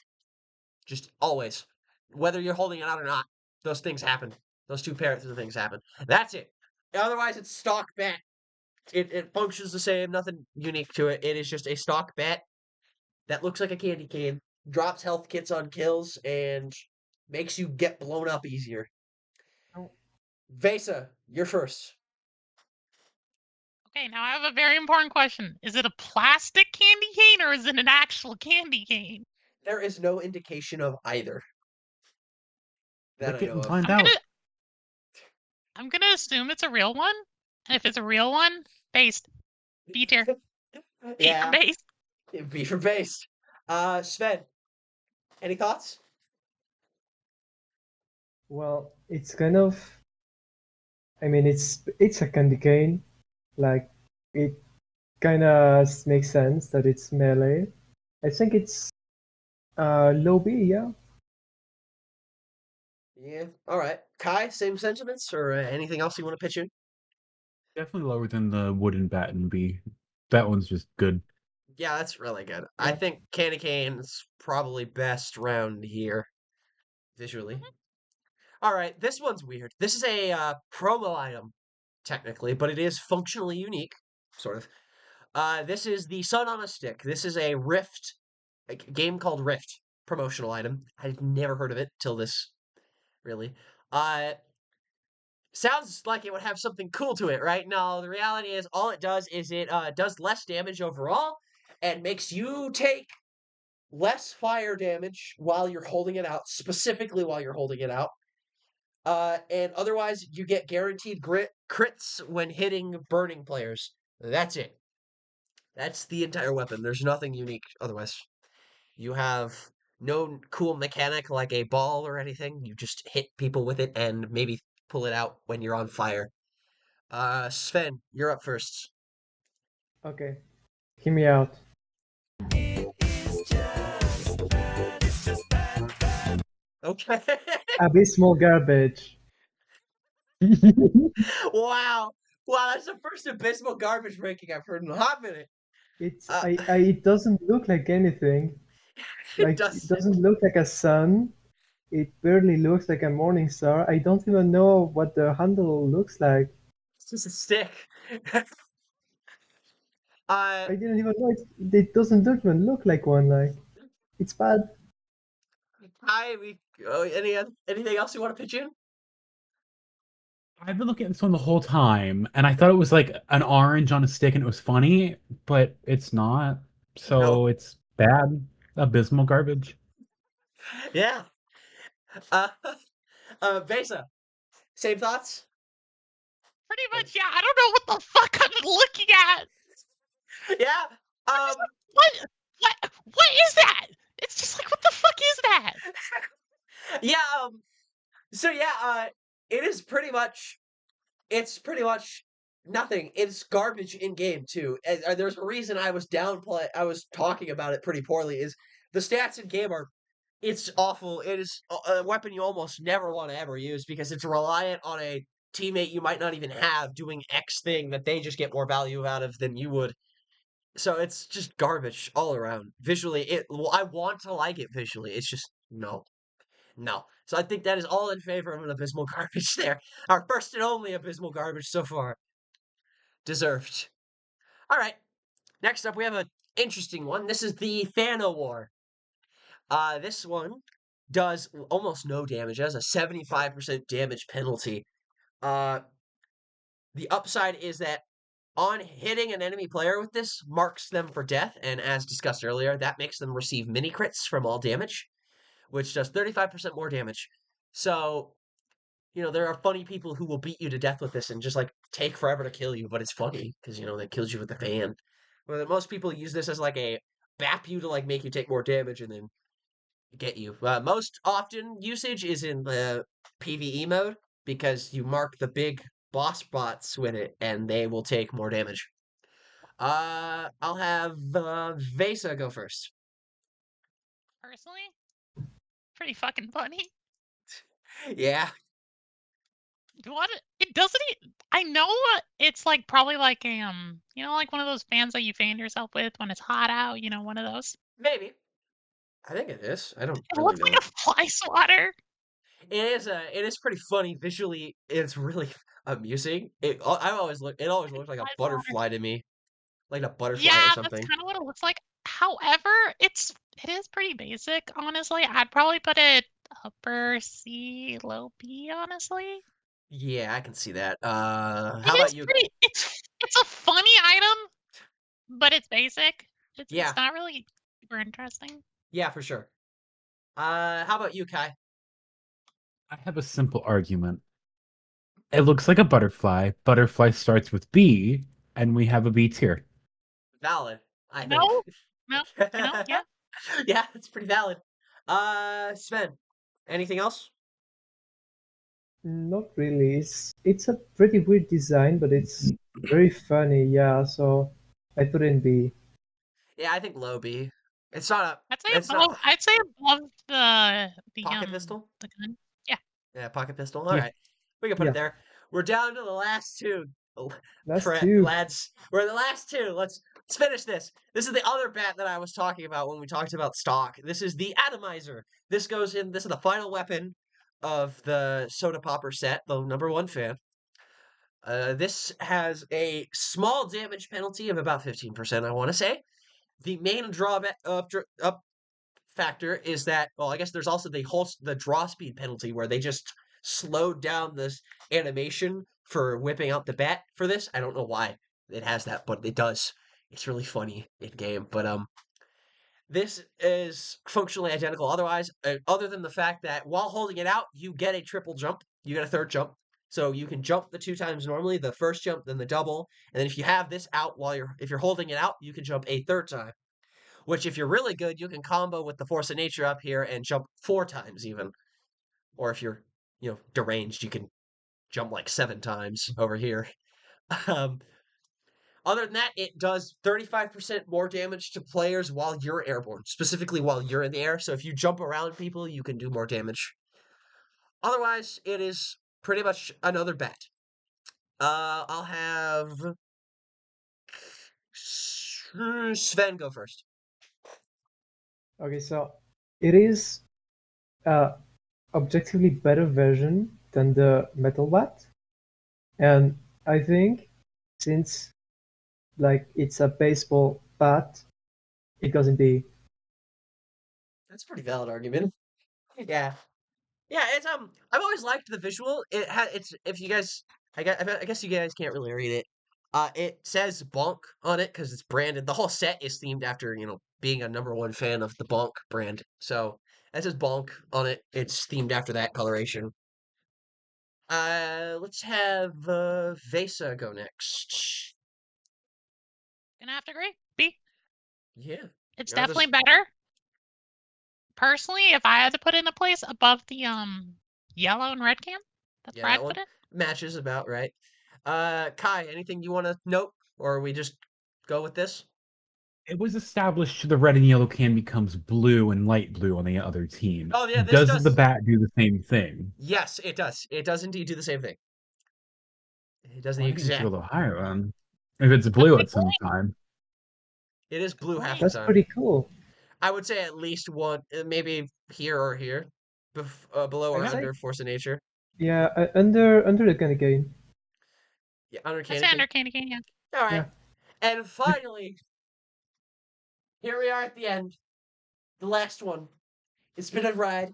Just always. Whether you're holding it out or not, those things happen. Those two pairs of things happen. That's it. Otherwise it's stock bet. It functions the same, nothing unique to it. It is just a stock bet that looks like a candy cane, drops health kits on kills, and makes you get blown up easier.
Oh,
Vesa, you're first.
Okay, now I have a very important question. Is it a plastic candy cane or is it an actual candy cane?
There is no indication of either that
Lick
I
it
know
and
of.
find out.
I'm gonna assume it's a real one. And if it's a real one, based. B tier. B for
Yeah,
base.
B for base. Sven, any thoughts?
well, it's kind of. I mean, it's a candy cane. Like, it kind of makes sense that it's melee. I think it's low B, yeah.
Yeah. All right. Kai, same sentiments or anything else you want to pitch in?
Definitely lower than the wooden bat and B. That one's just good.
Yeah, that's really good. I
Yeah.
think Candy Cane's probably best round here visually.
Mhm.
All right, this one's weird. This is a promo item, technically, but it is functionally unique, sort of. This is the Sun on a Stick. This is a Rift, a game called Rift promotional item. I've never heard of it till this, really. Uh, sounds like it would have something cool to it, right? No, the reality is all it does is it does less damage overall and makes you take less fire damage while you're holding it out, specifically while you're holding it out. And otherwise, you get guaranteed crits when hitting burning players. That's it. That's the entire weapon. There's nothing unique otherwise. You have no cool mechanic like a ball or anything. You just hit people with it and maybe pull it out when you're on fire. Sven, you're up first.
Okay. Hear me out.
Okay.
Abysmal garbage.
Wow. Wow, that's the first abysmal garbage ranking I've heard in a hot minute.
It's
Uh,
it doesn't look like anything.
it
Like, it
does.
doesn't look like a sun. It barely looks like a morning star. I don't even know what the handle looks like.
It's just a stick. uh,
I didn't even know it doesn't even look like one. Like, it's bad.
Hi, anything else you want to pitch in?
I've been looking at this one the whole time, and I thought it was like an orange on a stick, and it was funny, but it's not.
No.
So it's bad, abysmal garbage.
Yeah. Uh, Vesa, same thoughts?
Pretty much, yeah. I don't know what the fuck I'm looking at.
Yeah.
What? What is that? It's just like, what the fuck is that?
Yeah, so yeah, it is it's pretty much nothing. It's garbage in game too. And there's a reason I was talking about it pretty poorly is the stats in game are it's awful. It is a weapon you almost never want to ever use because it's reliant on a teammate you might not even have doing X thing that they just get more value out of than you would. So it's just garbage all around. Visually, I want to like it visually. It's just no. No. So I think that is all in favor of an abysmal garbage there. Our first and only abysmal garbage so far. Deserved. All right. Next up, we have an interesting one. This is the Thano War. This one does almost no damage. It has a 75% damage penalty. Uh, the upside is that On hitting an enemy player with this marks them for death, and as discussed earlier, that makes them receive mini crits from all damage, which does 35% more damage. So, there are funny people who will beat you to death with this and just like take forever to kill you, but it's funny because they kills you with the fan. Well, most people use this as like a bap you to like make you take more damage and then get you. Most often usage is in the PvE mode because you mark the big boss bots with it and they will take more damage. I'll have Vesa go first.
Personally, pretty fucking funny.
Yeah,
What it doesn't. I know it's like probably like a like one of those fans that you fan yourself with when it's hot out. One of those.
maybe. I think it is. I don't
It
really
looks
know.
like a fly swatter.
It is pretty funny visually. It's really amusing. It always looks like a
Fly swatter.
butterfly to me, like a butterfly or
Yeah, that's
something.
kind of what it looks like. However, it is pretty basic, honestly. I'd probably put it upper C, low B, honestly.
Yeah, I can see that.
It
How about
is
you?
pretty it's a funny item, but it's basic. It's
Yeah,
not really super interesting.
yeah, for sure. How about you, Kai?
I have a simple argument. It looks like a butterfly. Butterfly starts with B, and we have a B tier.
Valid, I think.
No? No, yeah.
Yeah, it's pretty valid. Sven, anything else?
Not really. It's a pretty weird design, but it's very funny. Yeah, so I put in B.
Yeah, I think low B. It's not a.
I'd say
It's not
above I'd say above
pocket pistol.
the gun. Yeah.
Yeah, pocket pistol. All
Yeah.
right, we can put it
Yeah,
there. We're down to the last two,
last two.
lads. We're the last two. Let's finish this. This is the other bat that I was talking about when we talked about stock. This is the atomizer. This goes in. This is the final weapon of the soda popper set. The number one fan. This has a small damage penalty of about 15%. I want to say the main drawback up factor is that, well, I guess there's also the draw speed penalty where they just slowed down this animation for whipping out the bat for this. I don't know why it has that, but it does. It's really funny in game. But this is functionally identical. Otherwise, other than the fact that while holding it out, you get a triple jump. You get a third jump. So you can jump the 2 times normally, the first jump, then the double, and then if you have this out if you're holding it out, you can jump a third time. Which, if you're really good, you can combo with the Force of Nature up here and jump 4 times even. Or if you're, deranged, you can jump like 7 times over here. Um, Other than that, it does 35% more damage to players while you're airborne, specifically while you're in the air. So if you jump around people, you can do more damage. Otherwise, it is pretty much another bat. I'll have Sven go first.
Okay, so it is a objectively better version than the Metal Bat, and I think since like it's a baseball bat, it goes in B.
That's a pretty valid argument. Yeah. Yeah, I've always liked the visual. It's if you guys, I guess you guys can't really read it. It says Bonk on it because it's branded. The whole set is themed after being a number one fan of the Bonk brand. So it says Bonk on it. It's themed after that coloration. Let's have Vesa go next.
Gonna have to agree. B.
Yeah,
It's
this.
definitely better. Personally, if I had to put it in a place above the yellow and red can, that's
Yeah,
where
that
I'd
one
put it.
matches about right. Kai, anything you want to note, or we just go with this?
It was established the red and yellow can becomes blue and light blue on the other team.
Oh yeah, this
Does the
does.
bat do the same thing?
Yes, it does. It does indeed do the same thing. It does the
Well, I think we should go a
exact.
little higher. If it's
That's a
blue
good
at some
point.
time.
It is
Good
blue half the
point.
That's
time.
pretty cool.
I would say at least one, maybe here or here, below
I'd
or
say
under Force of Nature.
yeah, under the gun again.
Yeah, under
I'd
Candy
say
Cane.
under candy cane, yeah.
All right,
Yeah.
and finally, here we are at the end. The last one. It's been a ride.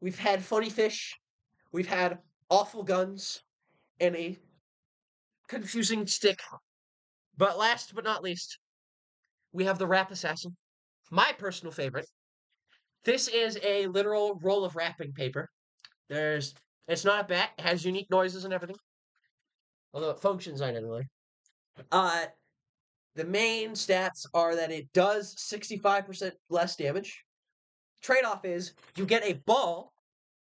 We've had funny fish. We've had awful guns and a confusing stick. But last but not least, we have the Wrap Assassin. My personal favorite. This is a literal roll of wrapping paper. It's not a bat. It has unique noises and everything. Although it functions identically. Uh, the main stats are that it does 65% less damage. Trade-off is you get a ball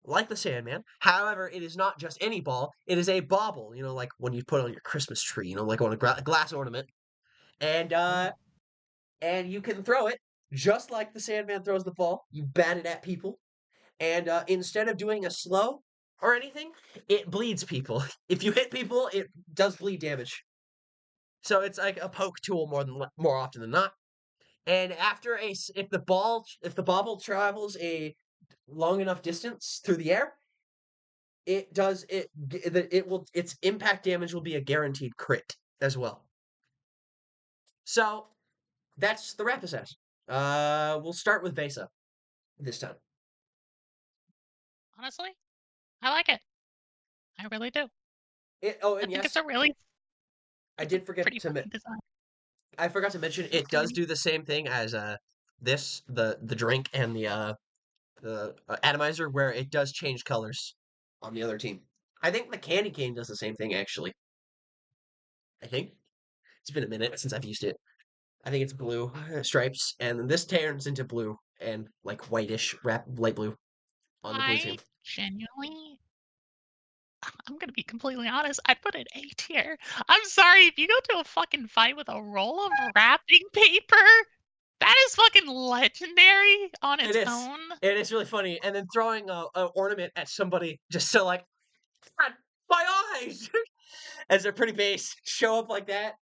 like the Sandman. However, it is not just any ball. It is a bauble, like when you put on your Christmas tree, like on a glass ornament. And
Oh.
and you can throw it just like the Sandman throws the ball. You bat it at people, and instead of doing a slow or anything, it bleeds people. If you hit people, it does bleed damage. So it's like a poke tool more often than not. And if the bauble travels a long enough distance through the air, its impact damage will be a guaranteed crit as well. So that's the Wrap Assassin. We'll start with Vesa this time.
Honestly, I like it. I really do. I
And
think
yes, I
it's a
did forget
pretty funny design.
I forgot to mention it does do the same thing as the drink and the atomizer, where it does change colors on the other team. I think the candy cane does the same thing actually. I think it's been a minute since I've used it. I think it's blue stripes, and this turns into blue and like whitish light blue on the blue team.
I genuinely, I'm gonna be completely honest. I'd put it A tier. I'm sorry if you go to a fucking fight with a roll of wrapping paper. That is fucking legendary on
It
its
is.
own.
It is really funny, and then throwing a ornament at somebody just so like, God, my eyes, as they're pretty base show up like that.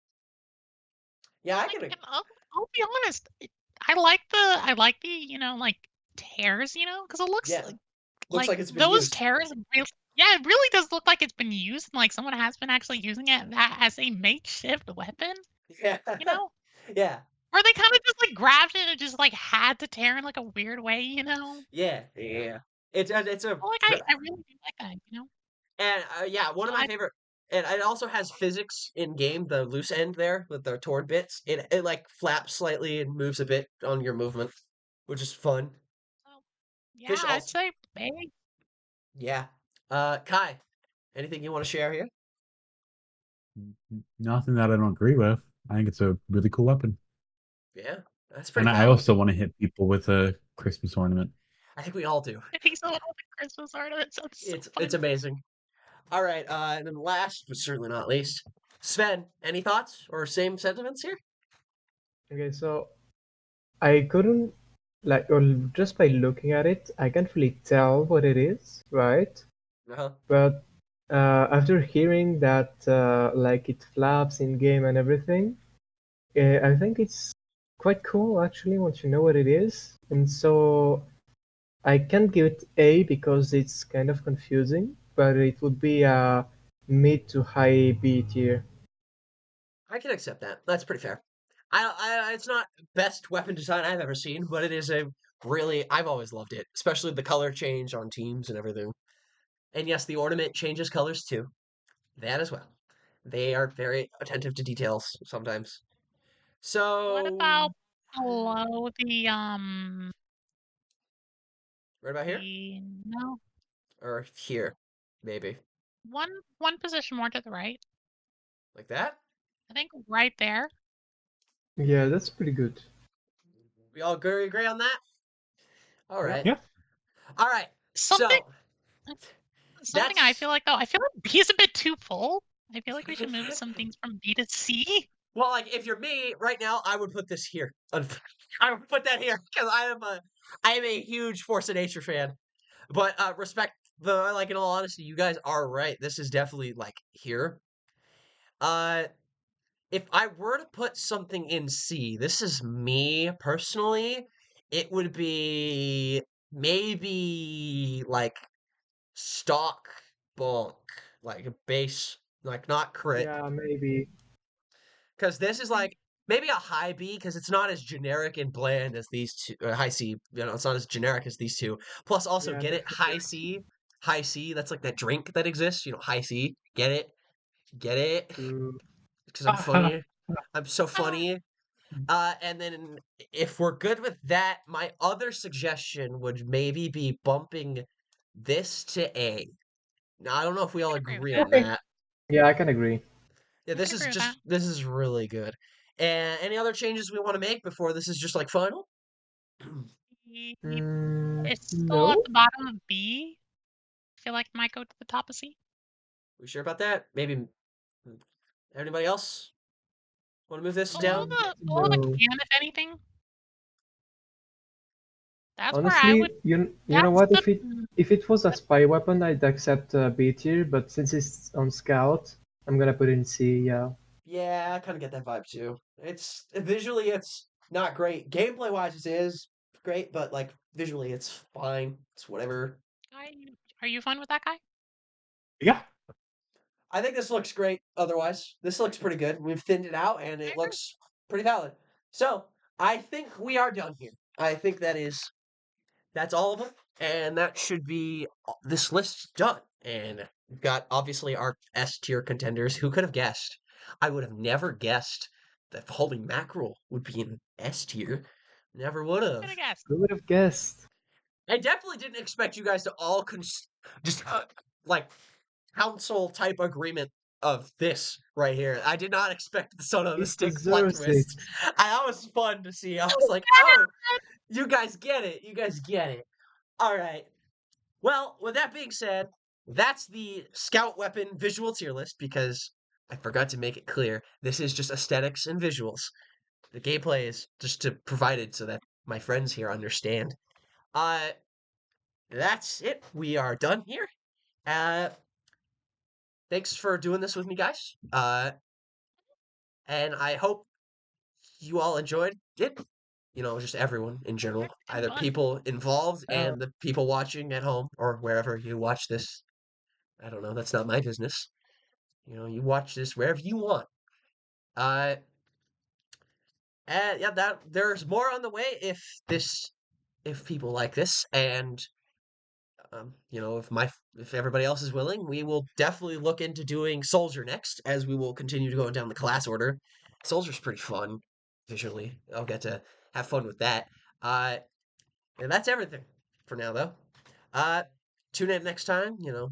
Yeah, I
Like,
can.
and I'll be honest. I like the like tears, because it looks
Yeah,
like
looks
like
like it's been
those
used.
tears. Yeah, it really does look like it's been used. Like someone has been actually using it as a makeshift weapon.
Yeah,
You know,
yeah,
or they kind of just like grabbed it and just like had to tear in like a weird way.
yeah. It's a
Well, like I really do like that.
and yeah, one
So
of my
I
favorite. And it also has physics in game. The loose end there with the torn bits, it like flaps slightly and moves a bit on your movement, which is fun.
so, yeah,
Fish
I'd
also,
say A.
yeah. Kai, anything you want to share here?
Nothing that I don't agree with. I think it's a really cool weapon.
Yeah, that's pretty
And I
valid.
also want to hit people with a Christmas ornament.
I think we all do.
If he's a little bit Christmas ornament, sounds so
It's
funny.
amazing. All right, and then last but certainly not least, Sven, any thoughts or same sentiments here?
Okay, so I couldn't or just by looking at it, I can't really tell what it is, right?
Uh-huh.
But after hearing that, it flaps in game and everything, I think it's quite cool actually once you know what it is. And so I can't give it A because it's kind of confusing, but it would be a mid to high B tier.
I can accept that. That's pretty fair. It's not best weapon design I've ever seen, but it is a really, I've always loved it, especially the color change on teams and everything. And yes, the ornament changes colors too. That as well. They are very attentive to details sometimes.
What
So,
about below
right about here
the no
or here, maybe
one position more to the right?
like that.
I think right there.
Yeah, that's pretty good.
We all agree on that. All
Yeah.
right,
Yeah.
all right.
Something
So
something I
that's
feel like though, I feel like B is a bit too full. I feel like we should move some things from B to C.
well, like if you're me right now, I would put this here. I would put that here because I am a huge Force of Nature fan. But respect the like in all honesty, you guys are right. This is definitely like here. Uh, if I were to put something in C, this is me personally. It would be maybe like stock bulk, like a base, like not crit.
Yeah, maybe.
Because this is
Okay.
like maybe a high B because it's not as generic and bland as these two. High C, it's not as generic as these two. Plus, also
Yeah,
get it
definitely.
high C, high C. That's like that drink that exists. High C. Get it, get it.
True.
Because I'm funny. I'm so funny. And then if we're good with that, my other suggestion would maybe be bumping this to A. Now, I don't know if we
I
all
can agree with
agree
that.
on
Okay.
that.
Yeah, I can agree.
Yeah,
I can agree with that.
this is really good. And any other changes we want to make before this is just like final?
It's still at
No.
the bottom of B. I feel like it might go to the top of C.
We sure about that? Maybe anybody else want to move this
Below
down?
the
No.
can, if anything. That's where I would.
Honestly, you know
That's
what?
the.
If it was a spy weapon, I'd accept B tier. But since it's on scout, I'm gonna put it in C. Yeah.
Yeah, I kind of get that vibe too. It's visually, it's not great. Gameplay wise, it is great, but like visually, it's fine. It's whatever.
Guy, are you fun with that guy?
Yeah.
I think this looks great. Otherwise, this looks pretty good. We've thinned it out, and
I
it
agree.
looks pretty valid. So I think we are done here. I think that's all of them, and that should be this list done. And we've got obviously our S tier contenders. Who could have guessed? I would have never guessed that Holy Mackerel would be in S tier. Never would
Could
have.
have guessed.
Who would have guessed?
I definitely didn't expect you guys to all just like council type agreement of this right here. I did not expect the Son of
He
Mystic plot
deserves it.
twist. That was fun to see. I was like, oh, you guys get it. You guys get it. All right. Well, with that being said, that's the Scout Weapon visual tier list because I forgot to make it clear. This is just aesthetics and visuals. The gameplay is just to provide it so that my friends here understand. Uh, that's it. We are done here. Uh, thanks for doing this with me, guys. And I hope you all enjoyed it. You know, just everyone in general,
It's been
either
fun.
people involved
Uh,
and the people watching at home or wherever you watch this. I don't know. That's not my business. You know, you watch this wherever you want. Uh, and yeah, that there's more on the way if people like this, and you know, if everybody else is willing, we will definitely look into doing Soldier next, as we will continue to go down the class order. Soldier's pretty fun visually. I'll get to have fun with that. Uh, and that's everything for now, though. Uh, tune in next time. You know,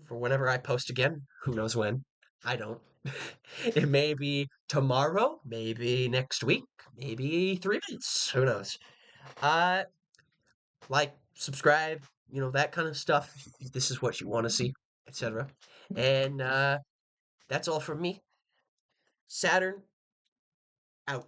for whenever I post again. Who knows when? I don't. It may be tomorrow, maybe next week, maybe 3 months. Who knows? Uh, like, subscribe, you know, that kind of stuff. If this is what you want to see, etc. And that's all from me. Saturn out.